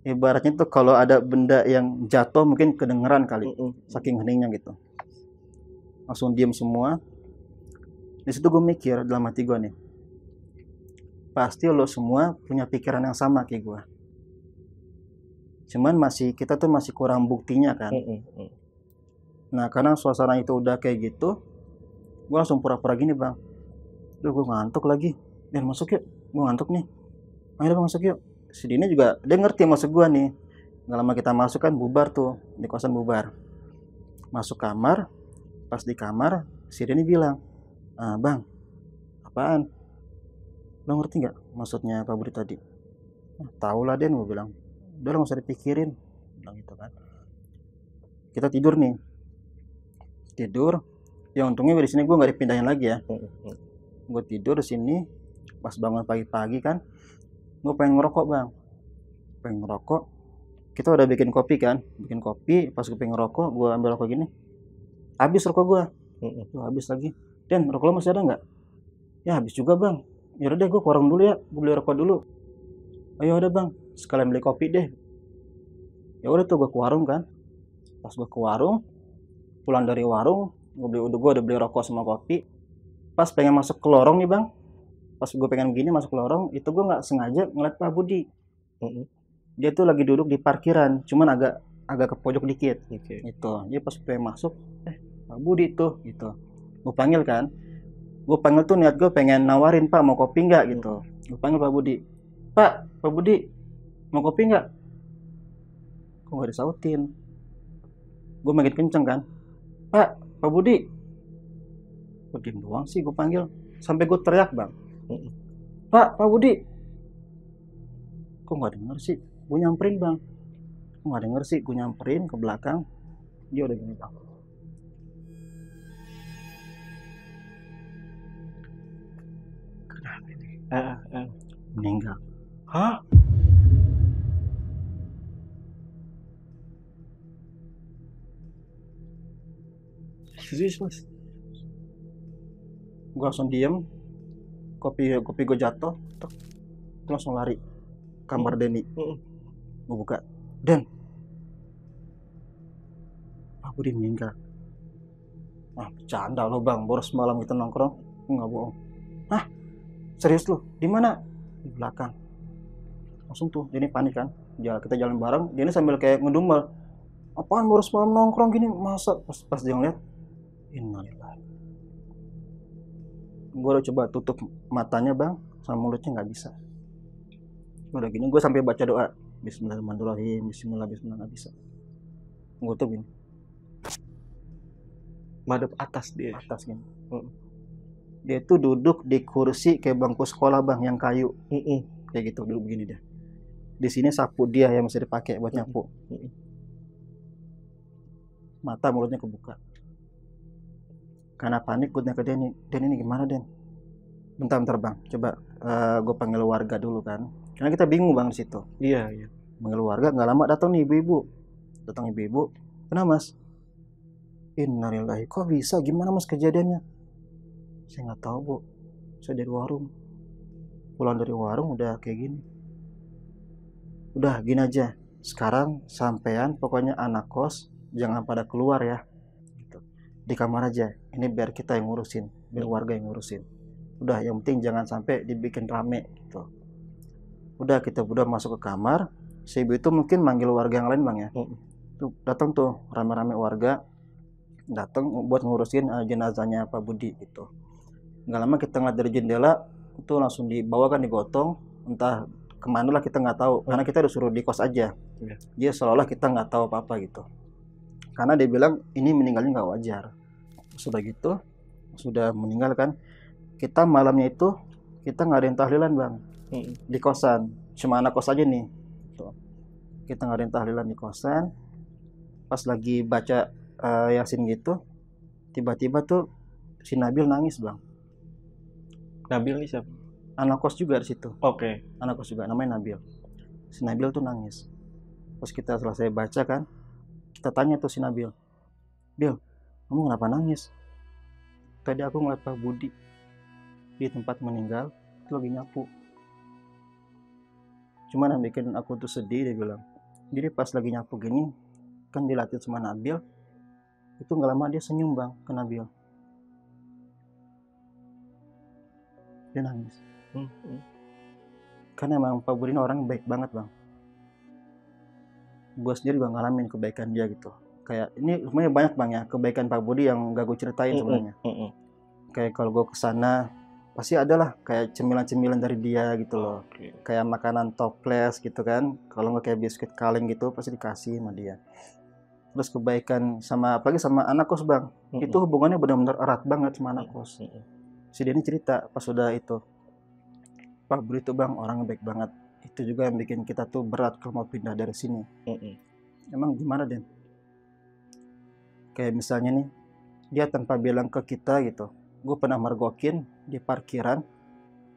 S1: Ibaratnya tuh kalau ada benda yang jatuh mungkin kedengeran kali, saking heningnya gitu. Langsung diem semua. Di situ gue mikir dalam hati gue nih, pasti lo semua punya pikiran yang sama kayak gue. Cuman kita tuh masih kurang buktinya kan. Nah karena suasana itu udah kayak gitu, gue langsung pura-pura gini bang. Duh gue ngantuk lagi. Dan masuk yuk, gue ngantuk nih. Ayo bang masuk yuk. Si Dini juga dia ngerti maksud gue nih. Gak lama kita masuk kan bubar tuh, di kosan bubar. Masuk kamar, pas di kamar si Dini bilang, bang, apaan? Lo ngerti nggak maksudnya Pak Budi tadi? Tahu lah Den, gue bilang. Udah lah nggak usah dipikirin, bilang gitu kan. Kita tidur nih, tidur. Ya untungnya di sini gue nggak dipindahin lagi ya. Gue tidur di sini. Pas bangun pagi-pagi kan, gue pengen ngerokok bang. Pengen ngerokok. Kita udah bikin kopi kan, bikin kopi. Pas gue pengen ngerokok, gue ambil rokok gini. Habis rokok gue. Habis lagi. Den, rokok lo masih ada nggak? Ya habis juga bang. Yaudah deh gue ke warung dulu ya, gue beli rokok dulu. Ayo udah bang, sekalian beli kopi deh. Ya udah tuh gue ke warung kan. Pas gue ke warung, pulang dari warung, gue udah beli rokok sama kopi. Pas pengen masuk ke lorong nih bang, pas gue pengen begini masuk ke lorong, itu gue nggak sengaja ngeliat Pak Budi. Dia tuh lagi duduk di parkiran, cuman agak ke pojok dikit. Itu, dia pas pengen masuk, Pak Budi tuh, gitu. Gue panggil kan. Gue panggil tuh niat gue pengen nawarin, Pak mau kopi nggak gitu. Gue panggil Pak Budi, Pak Budi mau kopi nggak? Kok nggak disautin? Gue makin kenceng kan, Pak Budi. Gue diem doang sih, gue panggil sampai gue teriak bang, Pak Budi. Kok nggak denger sih? Gue nyamperin bang, nggak denger sih, gue nyamperin ke belakang, dia udah gini bang.
S2: Kenapa ini?
S1: Meninggal.
S2: Hah? Serius mas?
S1: Gue langsung diem, kopi gue jatuh, tek, gue langsung lari kamar Denny. Gue buka, Den, Pak Budi meninggal. Ah, bercanda lo bang, baru semalam kita nongkrong. Nggak bohong. Hah? Serius lo? Di mana? Di belakang. Langsung tuh, Denny panik kan. Kita jalan bareng, Denny sambil kayak ngedumel. Apaan baru semalam nongkrong gini? Masa? Pas dia ngeliat, innalillahi. Gue udah coba tutup matanya bang, sama mulutnya nggak bisa. Udah gini, gue sampai baca doa. Bismillahirrahmanirrahim, Bismillah, nggak bisa. Gue tuh gini.
S2: Madep atas dia.
S1: Atas gini. Dia tuh duduk di kursi kayak bangku sekolah bang, yang kayu. Kayak gitu, duduk begini dia. Di sini sapu dia yang masih dipakai buat nyapu. Mata mulutnya kebuka. Karena panik, gue tanya ke Den ini gimana Den? Bentar bang, coba gue panggil warga dulu kan. Karena kita bingung bang di situ.
S2: Iya.
S1: Panggil warga, nggak lama datang nih ibu-ibu. Datang ibu-ibu, kenapa mas? Innalillahi, kok bisa? Gimana mas kejadiannya? Saya nggak tahu bu, saya dari warung. Pulang dari warung udah kayak gini. Udah gini aja, sekarang sampean pokoknya anak kos jangan pada keluar ya. Di kamar aja, ini biar kita yang ngurusin, biar warga yang ngurusin. Udah, yang penting jangan sampai dibikin rame gitu. Udah, kita udah masuk ke kamar, si ibu itu mungkin manggil warga yang lain bang ya. Tuh datang tuh rame-rame warga, datang buat ngurusin jenazahnya Pak Budi gitu. Nggak lama kita ngeliat dari jendela, itu langsung dibawa kan, digotong, entah kemana lah kita nggak tahu, karena kita disuruh di kos aja. Dia seolah-olah kita nggak tahu apa-apa gitu. Karena dia bilang ini meninggalnya nggak wajar. Sudah gitu, sudah meninggal kan, kita malamnya itu kita ngadain tahlilan bang. Di kosan, cuma anak kos aja nih. Tuh. Kita ngadain tahlilan di kosan. Pas lagi baca Yasin gitu, tiba-tiba tuh si Nabil nangis bang.
S2: Nabil ini siapa?
S1: Anak kos juga di situ.
S2: Oke.
S1: Anak kos juga, namanya Nabil. Si Nabil tuh nangis. Terus kita selesai baca kan, kita tanya tuh si Nabil, Bil, kamu kenapa nangis? Tadi aku ngeliat Pak Budi di tempat meninggal, itu lagi nyapu. Cuman yang bikin aku tuh sedih, dia bilang. Jadi pas lagi nyapu gini, kan dilatih sama Nabil, itu nggak lama dia senyum bang ke Nabil. Dia nangis. Karena emang Pak Budi ini orang baik banget bang. Gue sendiri juga ngalamin kebaikan dia gitu. Kayak ini sebenarnya banyak bang ya kebaikan Pak Budi yang gak gue ceritain sebenarnya. Kayak kalau gue kesana pasti ada lah kayak cemilan-cemilan dari dia gitu loh. Kayak makanan toples gitu kan. Kalau nggak kayak biskuit kaleng gitu pasti dikasih sama dia. Terus kebaikan sama apalagi sama anak kos bang. Itu hubungannya benar-benar erat banget sama anak kos. Si Denny cerita pas sudah itu, Pak Budi itu bang orangnya baik banget. Itu juga yang bikin kita tuh berat kalau mau pindah dari sini. Emang gimana Den? Kayak misalnya nih, dia tanpa bilang ke kita gitu. Gue pernah mergokin di parkiran,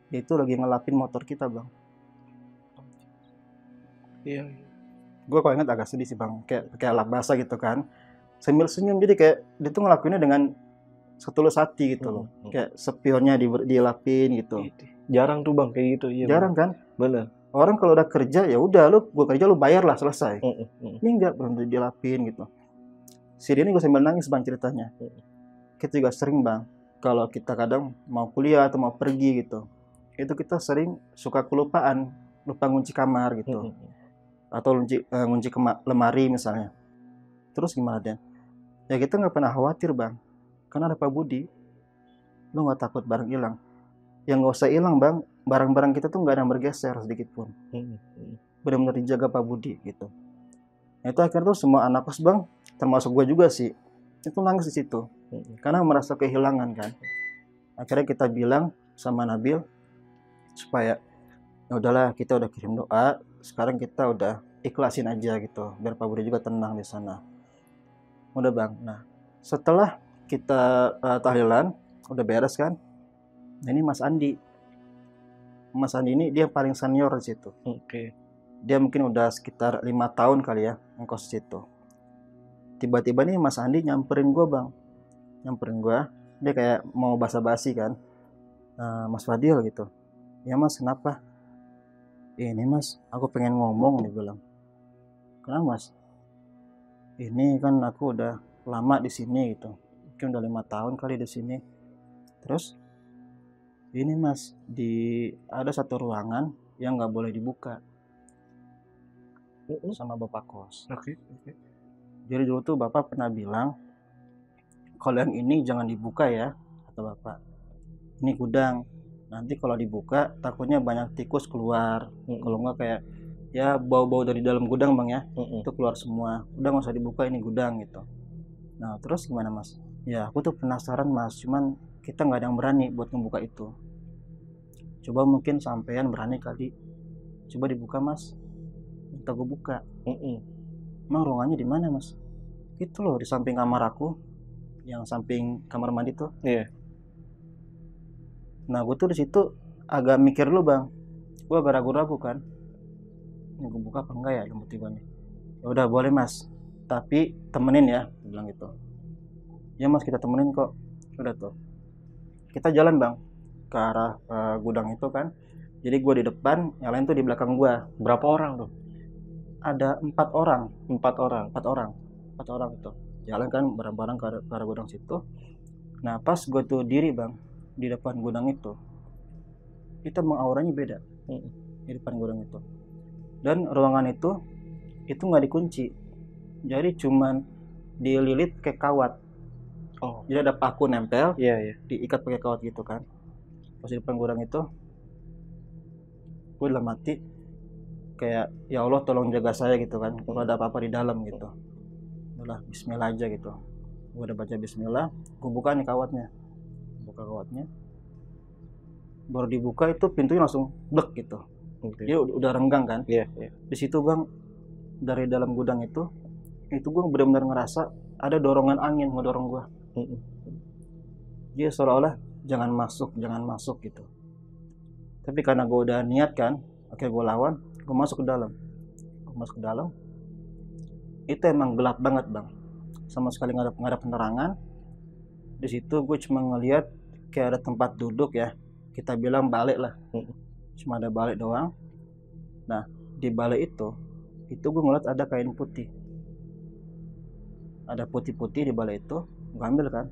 S1: dia itu lagi ngelapin motor kita bang.
S2: Iya.
S1: Gue kalau ingat agak sedih sih bang, kayak lap basah gitu kan. Sambil senyum, jadi kayak dia tuh ngelakuinnya dengan setulus hati gitu loh. Kayak spionnya dilapin gitu.
S2: Jarang tuh bang kayak gitu. Iya,
S1: jarang kan?
S2: Bener.
S1: Orang kalau udah kerja ya udah gue kerja lu bayar lah selesai. Ini enggak, belum dilapin gitu. Si dia ini gue sambil nangis bang ceritanya. Kita juga sering bang, kalau kita kadang mau kuliah atau mau pergi gitu, itu kita sering suka kelupaan, lupa ngunci kamar gitu, atau ngunci lemari misalnya. Terus gimana Den? Ya kita nggak pernah khawatir bang, karena ada Pak Budi. Lu nggak takut barang hilang. Yang nggak usah hilang bang, barang-barang kita tuh nggak ada yang bergeser sedikit pun. Benar-benar dijaga Pak Budi gitu. Nah, itu akhirnya tuh semua anak kos bang, termasuk gue juga sih, itu nangis di situ. Karena merasa kehilangan kan. Akhirnya kita bilang sama Nabil supaya ya udahlah, kita udah kirim doa, sekarang kita udah ikhlasin aja gitu biar Pak Budi juga tenang di sana. Udah bang. Nah setelah kita tahlilan udah beres kan, nah ini Mas Andi ini dia paling senior di situ.
S2: Oke.
S1: Dia mungkin udah sekitar 5 tahun kali ya ngkos situ. Tiba-tiba nih Mas Andi nyamperin gue bang, dia kayak mau basa-basi kan, Mas Fadil gitu. Ya Mas, kenapa? Ini Mas, aku pengen ngomong, dia bilang. Kenapa Mas? Ini kan aku udah lama di sini gitu, mungkin udah 5 tahun kali di sini. Terus ini Mas, ada satu ruangan yang nggak boleh dibuka sama bapak kos.
S2: Oke.
S1: Jadi dulu tuh bapak pernah bilang, kalau yang ini jangan dibuka ya, kata bapak. Ini gudang, nanti kalau dibuka takutnya banyak tikus keluar. Kalau nggak kayak ya bau-bau dari dalam gudang bang ya, itu keluar semua. Udah nggak usah dibuka, ini gudang gitu. Nah terus gimana Mas? Ya aku tuh penasaran Mas, cuman kita nggak ada yang berani buat ngebuka itu. Coba mungkin sampean berani kali, coba dibuka Mas, minta gue buka. Emang ruangannya di mana Mas? Itu loh di samping kamar aku, yang samping kamar mandi tuh.
S2: Iya.
S1: Nah gue tuh di situ agak mikir dulu bang, gue agak ragu-ragu kan, ini gue buka apa enggak ya tiba-tiba nih. Ya udah boleh Mas, tapi temenin ya, bilang gitu. Ya Mas kita temenin kok. Udah tuh, kita jalan bang ke arah gudang itu kan. Jadi gue di depan, yang lain tuh di belakang gue.
S2: Berapa orang tuh?
S1: Ada 4 orang.
S2: 4 orang.
S1: 4 orang itu jalan kan bareng-bareng ke arah gudang situ. Nah pas gue tuh diri bang di depan gudang itu auranya beda di depan gudang itu. Dan ruangan itu nggak dikunci, jadi cuman dililit kayak kawat. Jadi ada paku nempel, diikat pakai kawat gitu kan. Pas di depan gudang itu gue dalam hati kayak ya Allah tolong jaga saya gitu kan, kalau ada apa-apa di dalam gitu. Udah bismillah aja gitu. Gue udah baca bismillah, gue buka nih kawatnya. Baru dibuka itu pintunya langsung blek gitu. Dia udah renggang kan. Di situ bang, dari dalam gudang itu gue benar-benar ngerasa ada dorongan angin ngedorong gue. Dia seolah-olah jangan masuk gitu. Tapi karena gue udah niat kan, akhirnya gue lawan, gue masuk ke dalam. Itu emang gelap banget bang, sama sekali nggak ada penerangan. Di situ gue cuma ngeliat kayak ada tempat duduk ya, kita bilang balik lah, cuma ada balik doang. Nah di balik itu gue ngeliat ada kain putih, ada putih-putih di balik itu. Gue ambil kan,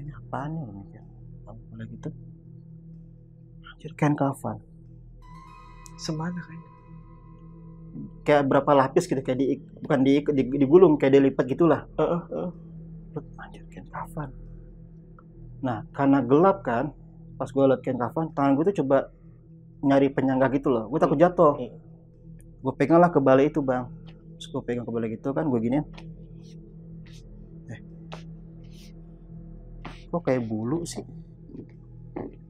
S1: ini apaan nih mikir, balik gitu, anjir kain kafan.
S2: Semana kain?
S1: Kayak berapa lapis gitu, kayak bukan digulung, kayak dilipat gitulah. Anjir kain kafan. Nah karena gelap kan, pas gue liat kain kafan, tangan gue tuh coba nyari penyangga gitu loh, gue takut jatuh. Gue pegang lah ke balik itu bang. Terus gue pegang ke balik itu kan, gue gini, kok kayak bulu sih,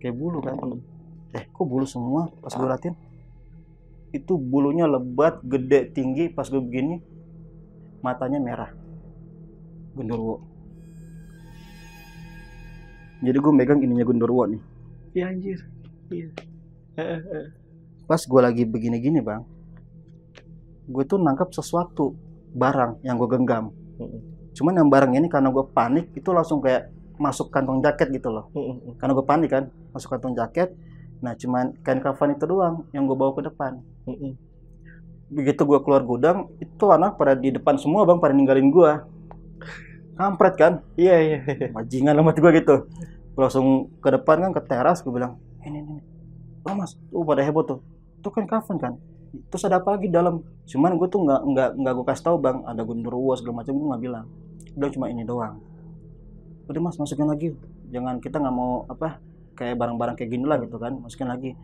S1: kayak bulu kan. Kok bulu semua. Pas gue liatin itu bulunya lebat, gede, tinggi. Pas gue begini, matanya merah, genderuwo. Jadi gue megang ininya genderuwo nih.
S2: Iya anjir. Iya.
S1: Pas gue lagi begini-gini bang, gue tuh nangkap sesuatu, barang yang gue genggam. Cuman yang barang ini karena gue panik, itu langsung kayak masuk kantong jaket gitu loh. Karena gue panik kan, masuk kantong jaket. Nah cuman kain kafan itu doang yang gue bawa ke depan. Begitu gue keluar gudang, itu anak pada di depan semua bang, pada ninggalin gue. Kampret kan?
S2: Iya.
S1: Bajingan lah mati gue gitu. Gue langsung ke depan kan, ke teras. Gue bilang, ini. Oh mas, tuh pada heboh tuh. Itu kan kafan kan? Terus ada apa lagi dalam? Cuman gue tuh nggak gue kasih tahu bang. Ada genderuwo segala macam, gue nggak bilang. Udah cuma ini doang. Udah mas, masukin lagi. Jangan, kita nggak mau apa kayak barang-barang kayak gini lah gitu kan, masukin lagi.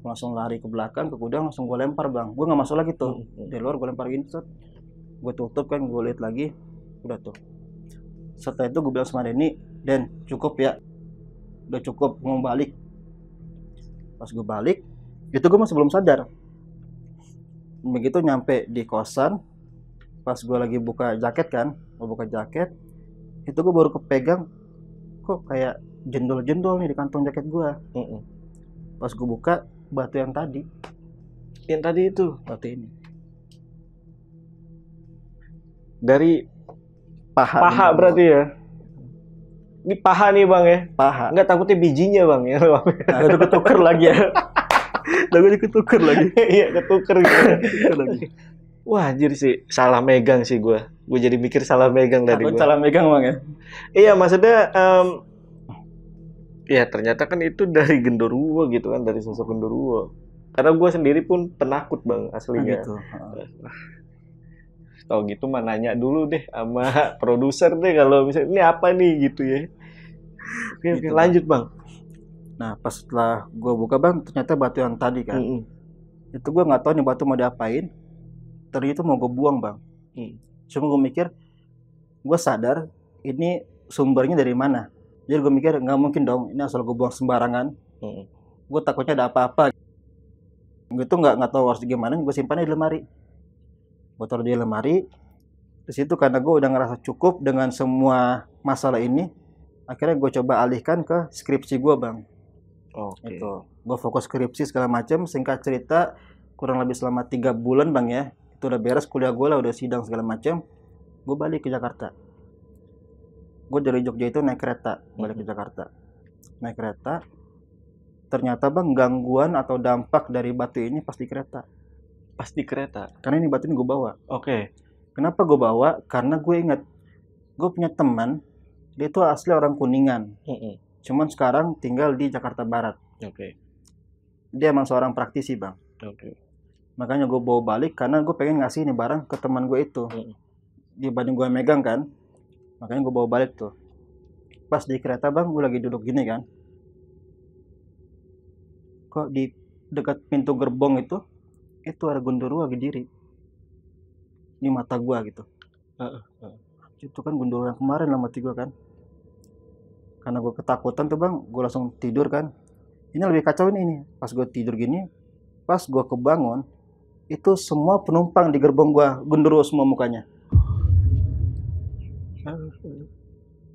S1: Langsung lari ke belakang ke gudang, langsung gue lempar bang. Gue nggak masuk lagi tuh. Di luar gue lempar gini, gue tutup kan, gue lihat lagi, udah tuh. Setelah itu gue bilang sama Denny, Den cukup ya, udah cukup, gue mau balik. Pas gue balik, itu gue masih belum sadar. Begitu nyampe di kosan, pas gue lagi buka jaket kan, mau buka jaket, itu gue baru kepegang kok kayak jendol-jendol nih di kantong jaket gue. Pas gue buka, batu yang tadi itu, batu ini
S2: dari
S1: paha
S2: berarti ya. Ini paha nih bang ya.
S1: Paha.
S2: Nggak takutnya bijinya bang ya.
S1: Nah, itu ketuker lagi ya. Lagu ketuker lagi.
S2: Iya ketuker gitu. Lagi. Wah anjir sih, salah megang sih gue. Gue jadi mikir salah megang tadi.
S1: Aku salah megang bang ya.
S2: Iya maksudnya, ya ternyata kan itu dari genderuwo gitu kan, dari sosok genderuwo. Karena gue sendiri pun penakut bang aslinya.
S1: Gitu.
S2: Tahu gitu mah nanya dulu deh sama produser deh kalau misalnya ini apa nih gitu ya. Oke,
S1: Gitu,
S2: lanjut bang.
S1: Nah pas setelah gue buka bang, ternyata batu yang tadi kan. Itu gue nggak tahu nih batu mau diapain. Ternyata mau gue buang bang. Cuma gue mikir, gue sadar ini sumbernya dari mana. Jadi gue mikir nggak mungkin dong ini asal gue buang sembarangan. Gue takutnya ada apa-apa. Gitu nggak tahu harus gimana. Gue simpannya di lemari. Gue taruh di lemari. Di situ karena gue udah ngerasa cukup dengan semua masalah ini, akhirnya gue coba alihkan ke skripsi gue bang. Itu gue fokus skripsi segala macam. Singkat cerita kurang lebih selama 3 bulan bang ya, itu udah beres kuliah gue lah, udah sidang segala macam. Gue balik ke Jakarta. Gue dari Jogja itu naik kereta balik ke Jakarta. Naik kereta, ternyata bang gangguan atau dampak dari batu ini pas di kereta.
S2: Pas di kereta?
S1: Karena ini batu ini gue bawa.
S2: Oke.
S1: Kenapa gue bawa? Karena gue ingat gue punya teman, dia itu asli orang Kuningan. Cuman sekarang tinggal di Jakarta Barat. Dia emang seorang praktisi bang. Makanya gue bawa balik karena gue pengen ngasih ini barang ke teman gue itu. Dibanding gue megang kan. Makanya gue bawa balik tuh. Pas di kereta bang, gue lagi duduk gini kan. Kok di dekat pintu gerbong itu ada genderuwo lagi diri di mata gue gitu. Itu kan genderuwo yang kemarin lah mati gue kan. Karena gue ketakutan tuh bang, gue langsung tidur kan. Ini lebih kacau ini. Pas gue tidur gini, pas gue kebangun, itu semua penumpang di gerbong gue genderuwo semua mukanya.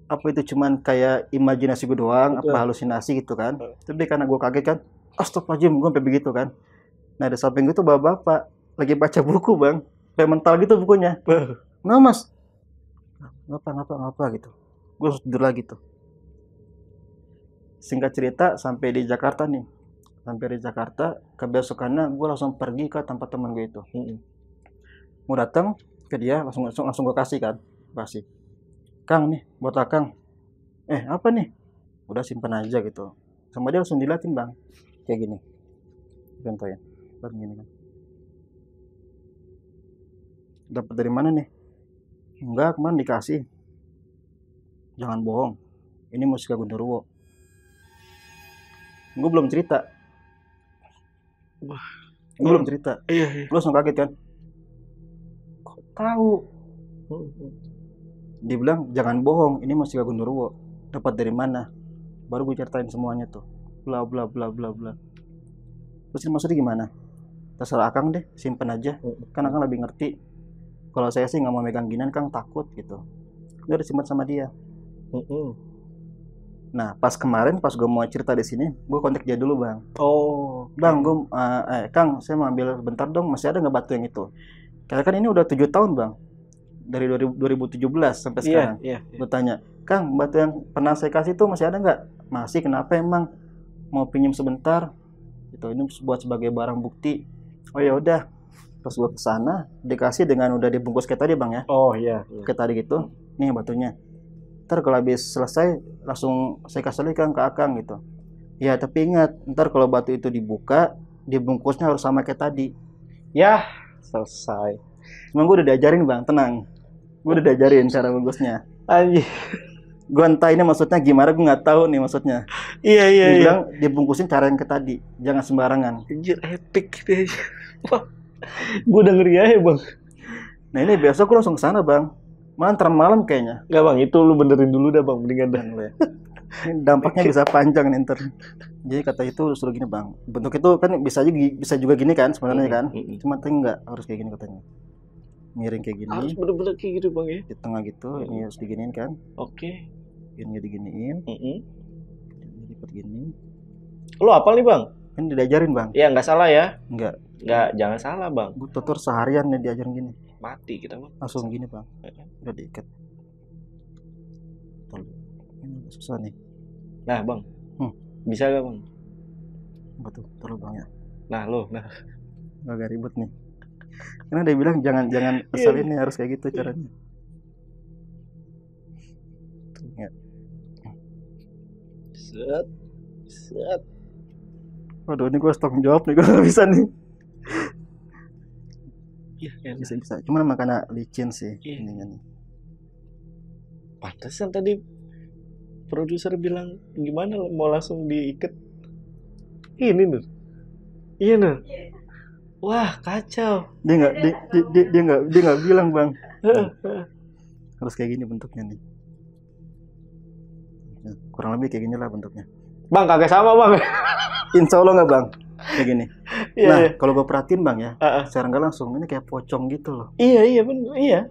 S1: Apa itu cuman kayak imajinasi gue doang, apa halusinasi gitu kan. Tapi karena gue kaget kan, astagfirullahaladzim, gue sampai begitu kan. Nah di samping itu bapak-bapak lagi baca buku bang, kayak mental gitu bukunya. Nah mas, ngapa gitu. Gue harus tidur lagi tuh. Singkat cerita sampai di Jakarta nih. Sampai di Jakarta, kebesokannya gue langsung pergi ke tempat teman gue itu. Mau datang ke dia, langsung gue kasih kan. Kasih. Kang nih, buat akang. Apa nih? Udah simpan aja gitu. Sama dia langsung dilatin bang. Kayak gini. Contohnya. Gini kan. Dapat dari mana nih? Enggak, kemarin dikasih. Jangan bohong. Ini musika genderuwo. Gue belum cerita. Gue belum cerita.
S2: Iya.
S1: Lu langsung kaget kan? Kok tahu? Dia bilang jangan bohong. Ini musika genderuwo. Dapat dari mana? Baru gue ceritain semuanya tuh. Bla bla bla bla bla. Terus maksudnya gimana? Terserah akang deh, simpen aja. Kan akang lebih ngerti. Kalau saya sih nggak mau megang ginian, kang takut gitu. Udah disimpan sama dia. Nah pas kemarin pas gue mau cerita di sini, gue kontak dia dulu bang. Bang, gue kang saya mau ambil bentar dong, masih ada nggak batu yang itu? Karena kan ini udah 7 tahun bang, dari 2017 sampai sekarang. Gue tanya, kang batu yang pernah saya kasih itu masih ada nggak? Masih. Kenapa emang? Mau pinjam sebentar? Itu ini buat sebagai barang bukti. Oh ya udah. Pas gue kesana dikasih dengan udah dibungkus kayak tadi bang ya. Kayak tadi gitu. Nih batunya. Ntar kalau habis selesai langsung saya kasih lagi ke akang gitu. Ya tapi ingat, ntar kalau batu itu dibuka, dibungkusnya harus sama kayak tadi.
S2: Ya selesai.
S1: Emang gue udah diajarin bang, tenang. Gue udah diajarin cara bungkusnya.
S2: Anjir.
S1: Gue entah ini maksudnya gimana, gue nggak tahu nih maksudnya.
S2: Iya.
S1: Dia bilang dibungkusin cara yang kayak tadi, jangan sembarangan.
S2: Anjir epic gitu aja. Wah, gue udah ngeri aja bang.
S1: Nah ini besok gue langsung kesana bang. Malah ntar malam kayaknya.
S2: Nggak bang, itu lu benerin dulu dah bang, mendingan dah.
S1: Ini dampaknya bisa panjang nih ntar. Jadi kata itu suruh gini bang, bentuk itu kan bisa juga gini kan sebenarnya kan, cuma tapi enggak harus kayak gini katanya, miring kayak gini.
S2: Harus bener-bener kayak gitu bang ya?
S1: Di tengah gitu, ini harus diginiin kan?
S2: Oke.
S1: Ini diginiin, lipat gini.
S2: Lo apa nih bang?
S1: Kan diajarin bang?
S2: Iya nggak salah ya?
S1: Enggak,
S2: jangan salah bang.
S1: gue tutur seharian nih diajarin gini.
S2: Mati kita bang.
S1: Langsung gini bang, udah diikat. Ini susah nih.
S2: Nah bang, bisa gak bang?
S1: Betul, terus bang ya.
S2: Nah lo,
S1: agak ribet nih. Karena dia bilang jangan asal ini harus kayak gitu caranya. Ya.
S2: Set.
S1: Waduh, ini gue tanggung jawab nih, gue gak bisa nih.
S2: Iya,
S1: bisa. Cuma makanya licin sih ininya nih.
S2: Pantesan tadi produser bilang gimana mau langsung diikat. Ini Nur. Iya Nur. Wah, kacau.
S1: Dia nggak bilang, Bang. Harus kayak gini bentuknya nih. Kurang lebih kayak gini lah bentuknya.
S2: Bang, kagak sama, Bang.
S1: Insya Allah nggak, Bang. Kayak gini.
S2: Nah,
S1: kalau gue perhatiin, Bang ya, secara nggak langsung ini kayak pocong gitu loh.
S2: Iya, bener. Iya.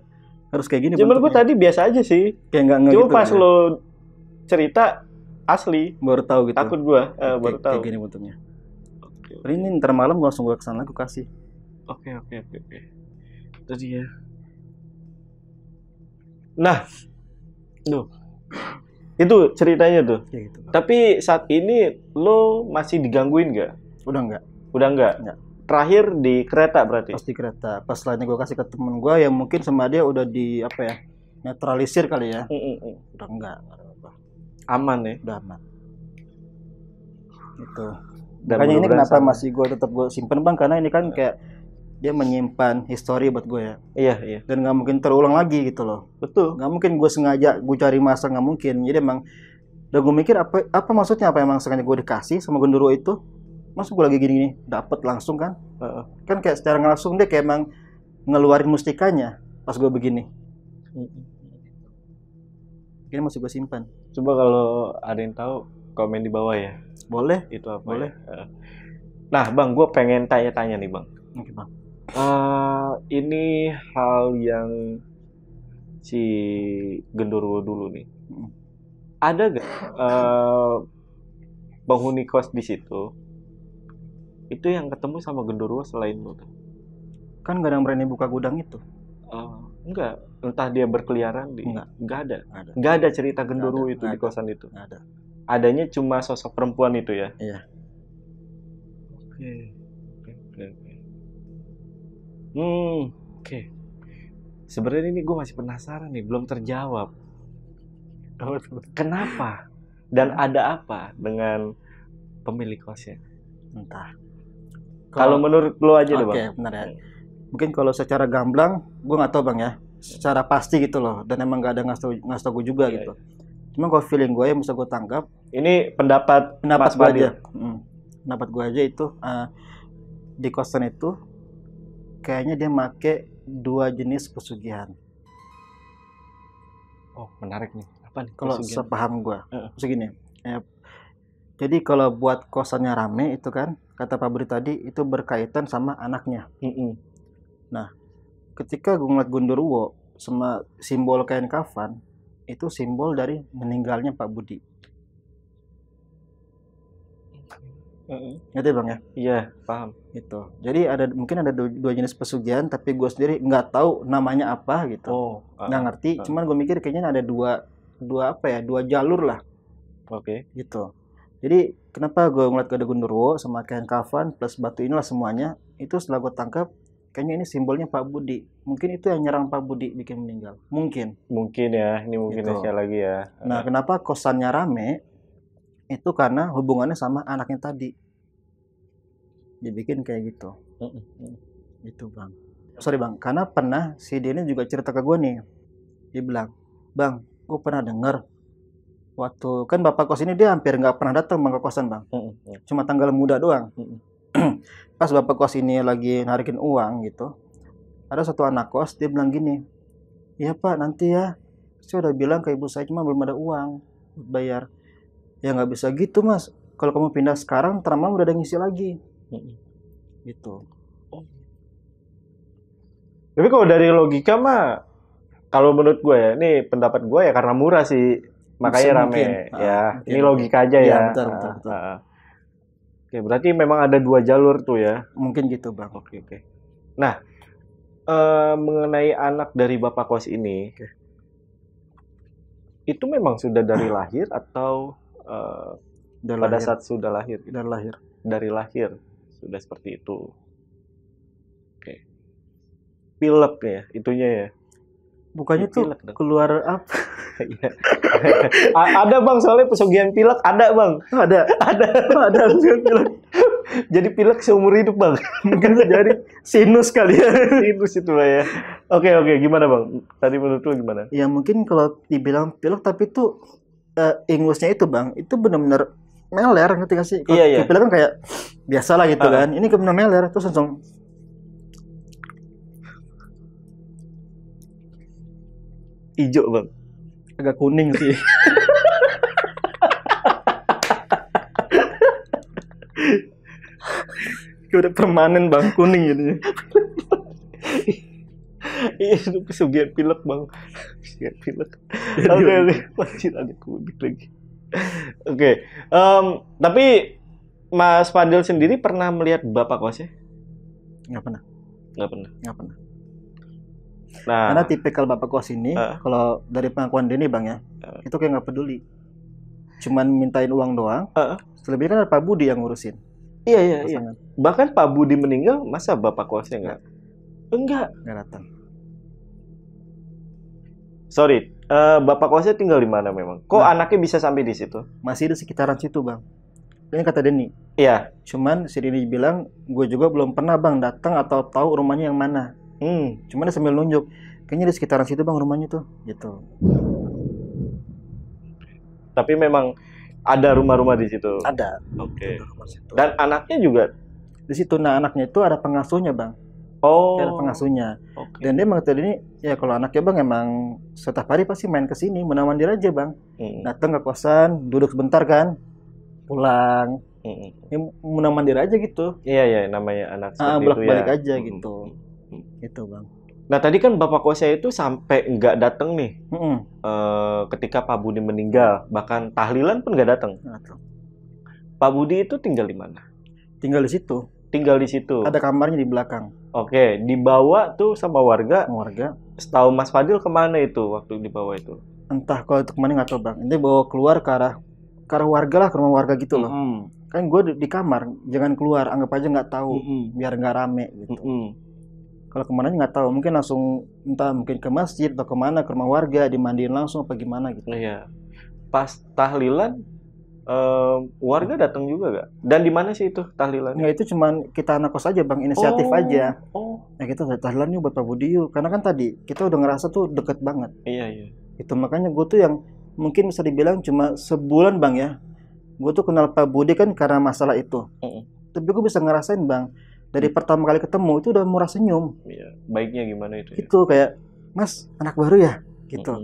S1: Harus kayak gini.
S2: Cuman gue tadi biasa aja sih.
S1: Kayak nggak
S2: cuma
S1: gitu.
S2: Pas ya. Lo cerita asli.
S1: Baru tahu gitu.
S2: Takut gue. Baru tahu.
S1: Kayak gini bentuknya. Ini ntar malam gue langsung kesana, gue kasih.
S2: Oke. Itu dia. Nah, itu ceritanya tuh. Ya gitu, tapi saat ini lo masih digangguin nggak?
S1: Udah nggak.
S2: Nggak. Terakhir di kereta berarti? Pas
S1: di kereta. Pas lainnya gue kasih ke temen gue yang mungkin sama dia udah di netralisir kali ya. Udah enggak.
S2: Aman ya?
S1: Udah aman. Itu. Makanya ini kenapa masih gue tetap gue simpen bang, karena ini kan kayak dia menyimpan histori buat gue ya.
S2: Iya.
S1: Dan nggak mungkin terulang lagi gitu loh.
S2: Betul.
S1: Nggak mungkin gue sengaja gue cari masa, nggak mungkin. Jadi emang udah gue mikir apa maksudnya, apa emang sengaja gue dikasih sama genderuwo itu. Masuk gue lagi gini dapet langsung kan. Kan kayak secara langsung dia kayak emang ngeluarin mustikanya pas gue begini. Ini masih gue simpan.
S2: Coba kalau ada yang tahu komen di bawah ya.
S1: Boleh.
S2: Itu apa?
S1: Boleh.
S2: Ya? Nah bang, gue pengen tanya-tanya nih bang.
S1: Oke bang.
S2: Ini hal yang si genderuwo dulu nih. Ada gak penghuni kos di situ itu yang ketemu sama genderuwo selain lo tuh?
S1: Kan gak ada yang berani buka gudang itu.
S2: Enggak, entah dia berkeliaran di. Enggak ada. Enggak ada cerita genderuwo itu di kosan itu.
S1: Enggak ada.
S2: Adanya cuma sosok perempuan itu ya.
S1: Iya.
S2: Oke. Sebenarnya ini gue masih penasaran nih, belum terjawab. Kenapa? Dan ada apa dengan pemilik kosnya?
S1: Entah.
S2: Kalau menurut lo aja deh bang.
S1: Oke, benar ya. Mungkin kalau secara gamblang, gue nggak tahu bang ya. Secara pasti gitu loh. Dan emang nggak ada ngasih tau gue juga gitu. Cuma kalau feeling gue yang bisa gue tangkap.
S2: Ini pendapat
S1: gue aja. Pendapat gue aja itu di kosan itu kayaknya dia make 2 jenis pesugihan.
S2: Oh menarik nih. Apa nih?
S1: Kalau sepaham gue, segini. Jadi kalau buat kosannya rame itu kan, kata Pak Budi tadi itu berkaitan sama anaknya. Nah, ketika gue ngeliat genderuwo sama simbol kain kafan, itu simbol dari meninggalnya Pak Budi. Ngerti bang ya?
S2: Iya, paham.
S1: Itu. Jadi mungkin ada 2 jenis pesugihan, tapi gue sendiri nggak tahu namanya apa gitu. Nggak ngerti. Cuman gue mikir kayaknya ada dua jalur lah.
S2: Oke.
S1: Gitu. Jadi kenapa gue ngeliat ada genderuwo sama kain kafan plus batu inilah semuanya, itu setelah gue tangkap kayaknya ini simbolnya Pak Budi. Mungkin itu yang nyerang Pak Budi bikin meninggal. Mungkin
S2: ya, ini mungkin gitu. Sekali lagi ya.
S1: Nah, kenapa kosannya rame? Itu karena hubungannya sama anaknya tadi. Dibikin kayak gitu. Itu bang. Sorry bang, karena pernah si Denny juga cerita ke gue nih. Dia bilang, bang, gue pernah denger waktu kan bapak kos ini dia hampir nggak pernah datang bang ke kosan bang. Cuma tanggal muda doang. Pas bapak kos ini lagi narikin uang gitu, ada satu anak kos dia bilang gini, iya pak nanti ya, saya udah bilang ke ibu saya cuma belum ada uang bayar. Ya nggak bisa gitu mas. Kalau kamu pindah sekarang, ntar malam udah ada yang ngisi lagi. Gitu.
S2: Tapi kalau dari logika mah, kalau menurut gue ya, ini pendapat gue ya karena murah sih, makanya rame.
S1: Mungkin.
S2: Ya,
S1: Mungkin,
S2: ini
S1: oke.
S2: logika aja
S1: Iya,
S2: ya.
S1: betul, betul, betul.
S2: Oke, berarti memang ada 2 jalur tuh ya.
S1: Mungkin gitu bang.
S2: Oke. Nah, mengenai anak dari Bapak kos ini, itu memang sudah dari lahir atau
S1: Udah
S2: pada
S1: lahir.
S2: saat sudah lahir? Gitu?
S1: Udah lahir.
S2: Dari lahir sudah seperti itu. Oke. Pilek ya, itunya ya.
S1: Bukannya
S2: Ya,
S1: tuh
S2: pilek dong.
S1: keluar apa?
S2: Iya. Ada bang, soalnya pesugihan pilek ada bang.
S1: Oh, ada. Ada pilek.
S2: Jadi pilek seumur hidup bang.
S1: Mungkin jadi sinus kali ya.
S2: Sinus itu lah ya. Oke, gimana bang? Tadi menurut lu gimana?
S1: Ya mungkin kalau dibilang pilek tapi tuh ingusnya itu bang, itu benar-benar meler, ngerti gak sih? Kalau
S2: Iya.
S1: pilek kan kayak biasa lah gitu kan. Ini benar meler terus langsung
S2: Ijo bang.
S1: agak kuning sih. Kayak udah permanen bang, kuning gitu.
S2: Iya, itu pesugihan pilek bang. Pesugihan pilek. Oke. Wajib ada kuning lagi. Oke. Tapi Mas Fadil sendiri pernah melihat Bapak kosnya?
S1: Nggak pernah.
S2: Nggak pernah.
S1: Karena
S2: Nah,
S1: tipikal bapak kos ini, kalau dari pengakuan Denny bang ya, itu kayak nggak peduli. Cuman mintain uang doang. Selebihnya kan ada Pak Budi yang ngurusin.
S2: iya.
S1: Pasangan.
S2: Bahkan Pak Budi meninggal, masa Bapak kosnya nggak? Enggak.
S1: Nggak datang.
S2: Sorry, Bapak kosnya tinggal di mana memang? Kok anaknya bisa sampai di situ?
S1: Masih di sekitaran situ bang. Ini kata Denny.
S2: Iya.
S1: Cuman si Denny bilang, gue juga belum pernah bang datang atau tahu rumahnya yang mana. Cuman dia sambil nunjuk, kayaknya di sekitaran situ bang rumahnya tuh, gitu.
S2: Tapi memang ada rumah-rumah di situ.
S1: Ada.
S2: Oke.
S1: Rumah situ.
S2: Dan anaknya juga.
S1: Di situ, nah anaknya itu ada pengasuhnya bang.
S2: Oh.
S1: Ada pengasuhnya.
S2: Oke.
S1: Dan dia mengatakan ini, ya kalau anaknya bang emang setiap hari pasti main ke sini, mendir aja bang. Datang ke kosan, duduk sebentar kan, pulang. Ya, mendir aja gitu.
S2: Iya, namanya anak seperti itu ya.
S1: Balik aja gitu. Itu bang.
S2: Nah tadi kan Bapak kosnya itu sampai nggak datang nih. Ketika Pak Budi meninggal, bahkan tahlilan pun nggak datang. Pak Budi itu tinggal di mana?
S1: Tinggal di situ.
S2: Tinggal di situ.
S1: Ada kamarnya di belakang.
S2: Oke, dibawa tuh sama warga.
S1: Warga.
S2: Setahu Mas Fadil kemana itu waktu dibawa itu?
S1: Entah kalau itu kemana nggak tahu bang. Ini bawa keluar ke arah warga lah, ke rumah warga gitu loh. Kan gue di kamar, jangan keluar, anggap aja nggak tahu, biar nggak rame gitu. Kalau kemana nggak tahu, mungkin langsung entah mungkin ke masjid atau kemana, ke rumah warga, dimandiin langsung apa gimana gitu.
S2: Iya. Pas tahlilan warga datang juga gak? Dan di mana sih itu tahlilan?
S1: Nggak, itu cuman kita anak kos aja bang, inisiatif aja. Ya kita tahlilan yuk buat Pak Budi yuk, karena kan tadi kita udah ngerasa tuh deket banget.
S2: Iya.
S1: Itu makanya gue tuh yang mungkin bisa dibilang cuma sebulan bang ya, gue tuh kenal Pak Budi kan karena masalah itu. Tapi gue bisa ngerasain bang, dari pertama kali ketemu itu udah murah senyum.
S2: Iya. Baiknya gimana itu?
S1: Itu kayak, Mas anak baru ya, gitu.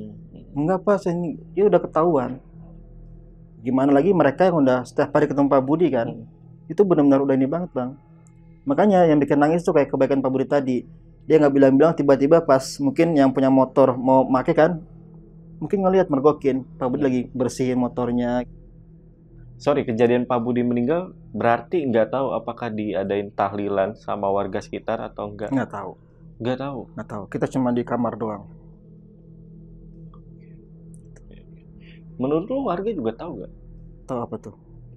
S1: Enggak pas ini, ya udah ketahuan. Gimana lagi mereka yang udah setiap hari ketemu Pak Budi kan, itu benar-benar udah ini banget bang. Makanya yang bikin nangis tuh kayak kebaikan Pak Budi tadi. Dia nggak bilang-bilang, tiba-tiba pas mungkin yang punya motor mau make kan, mungkin ngelihat mergokin Pak Budi lagi bersihin motornya.
S2: Sorry, kejadian Pak Budi meninggal berarti nggak tahu apakah diadain tahlilan sama warga sekitar atau enggak?
S1: Nggak tahu.
S2: Nggak tahu.
S1: Kita cuma di kamar doang.
S2: Menurut lu warga juga tahu nggak?
S1: Tahu apa tuh?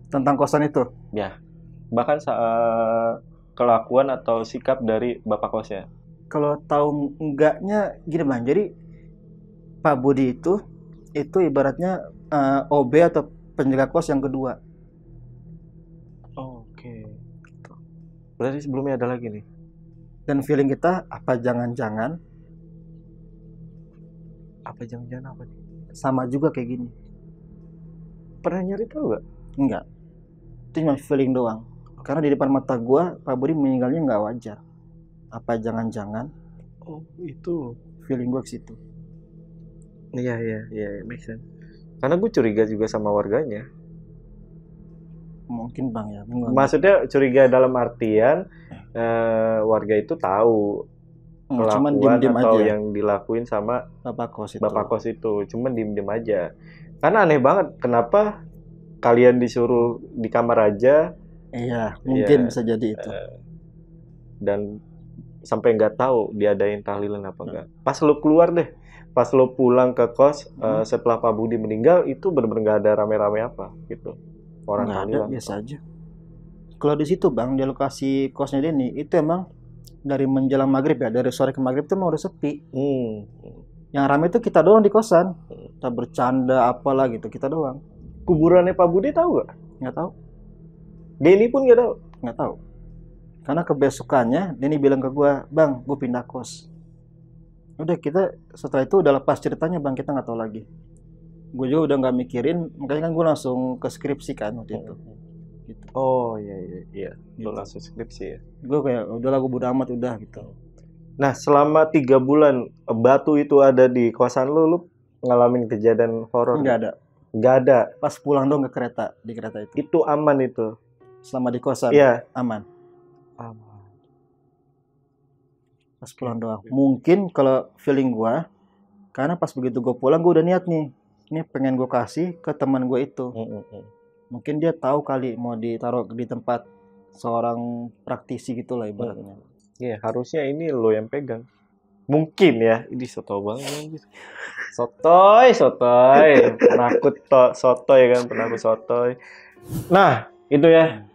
S1: Tentang kosan itu?
S2: Ya. Bahkan kelakuan atau sikap dari Bapak kosnya.
S1: Kalau tahu enggaknya gini bang. Jadi Pak Budi itu ibaratnya OB atau penjaga kos yang kedua.
S2: Oke. Berarti sebelumnya ada lagi nih.
S1: Dan feeling kita apa jangan-jangan
S2: apa nih?
S1: Sama juga kayak gini.
S2: Pernah nyari tahu nggak?
S1: Enggak. Itu cuma feeling doang. Karena di depan mata gua Pak Budi meninggalnya nggak wajar. Apa jangan-jangan?
S2: Oh itu.
S1: Feeling gua ke situ.
S2: Iya, make sense. Karena gue curiga juga sama warganya.
S1: Mungkin bang ya. Enggak.
S2: Maksudnya curiga dalam artian warga itu tahu
S1: Cuman
S2: kelakuan
S1: diem-diem
S2: atau
S1: aja.
S2: yang dilakuin sama
S1: Bapak kos itu.
S2: bapak kos itu, cuman diem-diem aja. Karena aneh banget, kenapa kalian disuruh di kamar aja
S1: Iya, mungkin
S2: Iya.
S1: bisa jadi itu.
S2: dan sampai nggak tahu diadain tahlilan apa enggak. Pas lo keluar deh, pas lo pulang ke kos setelah Pak Budi meninggal, itu bener-bener nggak ada rame-rame apa gitu. Orang
S1: Nggak ada,
S2: tahlilan.
S1: biasa aja. Kalau di situ bang, di lokasi kosnya Denny itu emang dari menjelang maghrib ya, dari sore ke maghrib itu emang udah sepi. Yang rame itu kita doang di kosan. Kita bercanda apalah gitu, kita doang.
S2: Kuburannya Pak Budi tahu nggak?
S1: Nggak tahu,
S2: Denny pun nggak tahu.
S1: nggak tahu. Karena kebesokannya Denny bilang ke gua, bang, gue pindah kos. Udah kita setelah itu udah lepas ceritanya bang, kita nggak tahu lagi. Gue juga udah nggak mikirin, makanya kan gue langsung ke skripsi kan waktu itu. Gitu.
S2: Oh iya. Lo langsung skripsi ya.
S1: Gue kayak udahlah, gue bodo amat udah gitu.
S2: Nah, selama 3 bulan batu itu ada di kosan lu ngalamin kejadian horor?
S1: Nggak ada.
S2: Nggak ada.
S1: Pas pulang dong ke kereta, di kereta itu.
S2: Itu aman itu.
S1: Selama di kosan,
S2: Iya.
S1: aman.
S2: Aman.
S1: Pas pulang doang. Mungkin kalau feeling gua, karena pas begitu gue pulang gue udah niat nih, ini pengen gue kasih ke teman gue itu. Mungkin dia tahu kali mau ditaruh di tempat seorang praktisi gitulah ibaratnya.
S2: Iya, harusnya ini lo yang pegang. Mungkin ya, ini soto banget. Sotoy. Penakut sotoy kan, penakut sotoy. Nah, itu ya.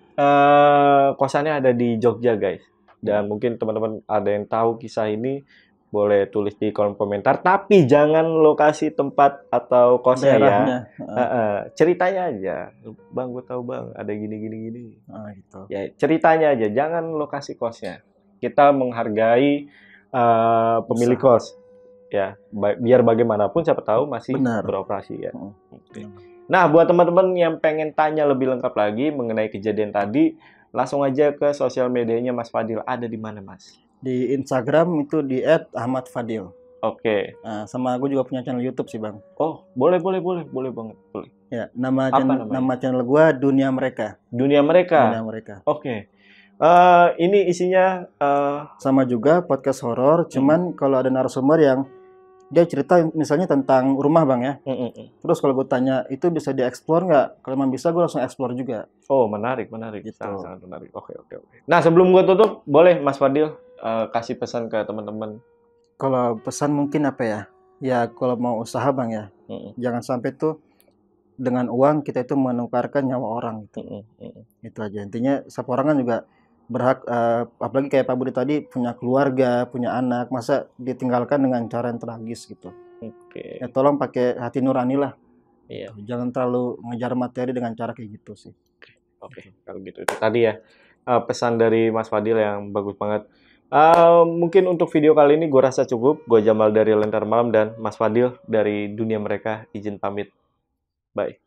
S2: Kosannya ada di Jogja, guys. Dan mungkin teman-teman ada yang tahu kisah ini, boleh tulis di kolom komentar. Tapi jangan lokasi tempat atau kosnya
S1: Daerahnya.
S2: ya. Ceritanya aja. Bang, gue tahu bang, ada gini.
S1: Gitu.
S2: Ya, ceritanya aja, jangan lokasi kosnya. Kita menghargai pemilik kos. Ya, biar bagaimanapun siapa tahu masih beroperasi ya. Okay. Nah, buat teman-teman yang pengen tanya lebih lengkap lagi mengenai kejadian tadi, langsung aja ke sosial medianya Mas Fadil. Ada di mana, Mas? Di
S1: Instagram itu di @ahmadfadil.
S2: Oke.
S1: Nah, sama aku juga punya channel YouTube sih, Bang.
S2: Oh, boleh banget, boleh.
S1: Ya, nama channel gua Dunia Mereka.
S2: Dunia Mereka. Oke. Ini isinya
S1: sama juga podcast horor, cuman kalau ada narasumber yang dia cerita misalnya tentang rumah bang ya. Terus kalau gue tanya itu bisa dieksplor nggak? Kalau memang bisa, gue langsung eksplor juga.
S2: Oh, menarik. Gitu. Sangat menarik. Oke. Nah, sebelum gue tutup, boleh Mas Fadil kasih pesan ke teman-teman.
S1: Kalau pesan mungkin apa ya? Ya kalau mau usaha bang ya, jangan sampai tuh dengan uang kita itu menukarkan nyawa orang. Itu aja. Intinya setiap orang kan juga berhak, apalagi kayak Pak Budi tadi punya keluarga, punya anak, masa ditinggalkan dengan cara yang tragis gitu.
S2: Oke.
S1: Ya tolong pakai hati nurani lah.
S2: Iya.
S1: Jangan terlalu ngejar materi dengan cara kayak gitu sih.
S2: Oke. Kalau gitu itu tadi ya pesan dari Mas Fadil yang bagus banget. Mungkin untuk video kali ini gue rasa cukup. Gue Jamal dari Lentera Malam dan Mas Fadil dari Dunia Mereka izin pamit. Bye.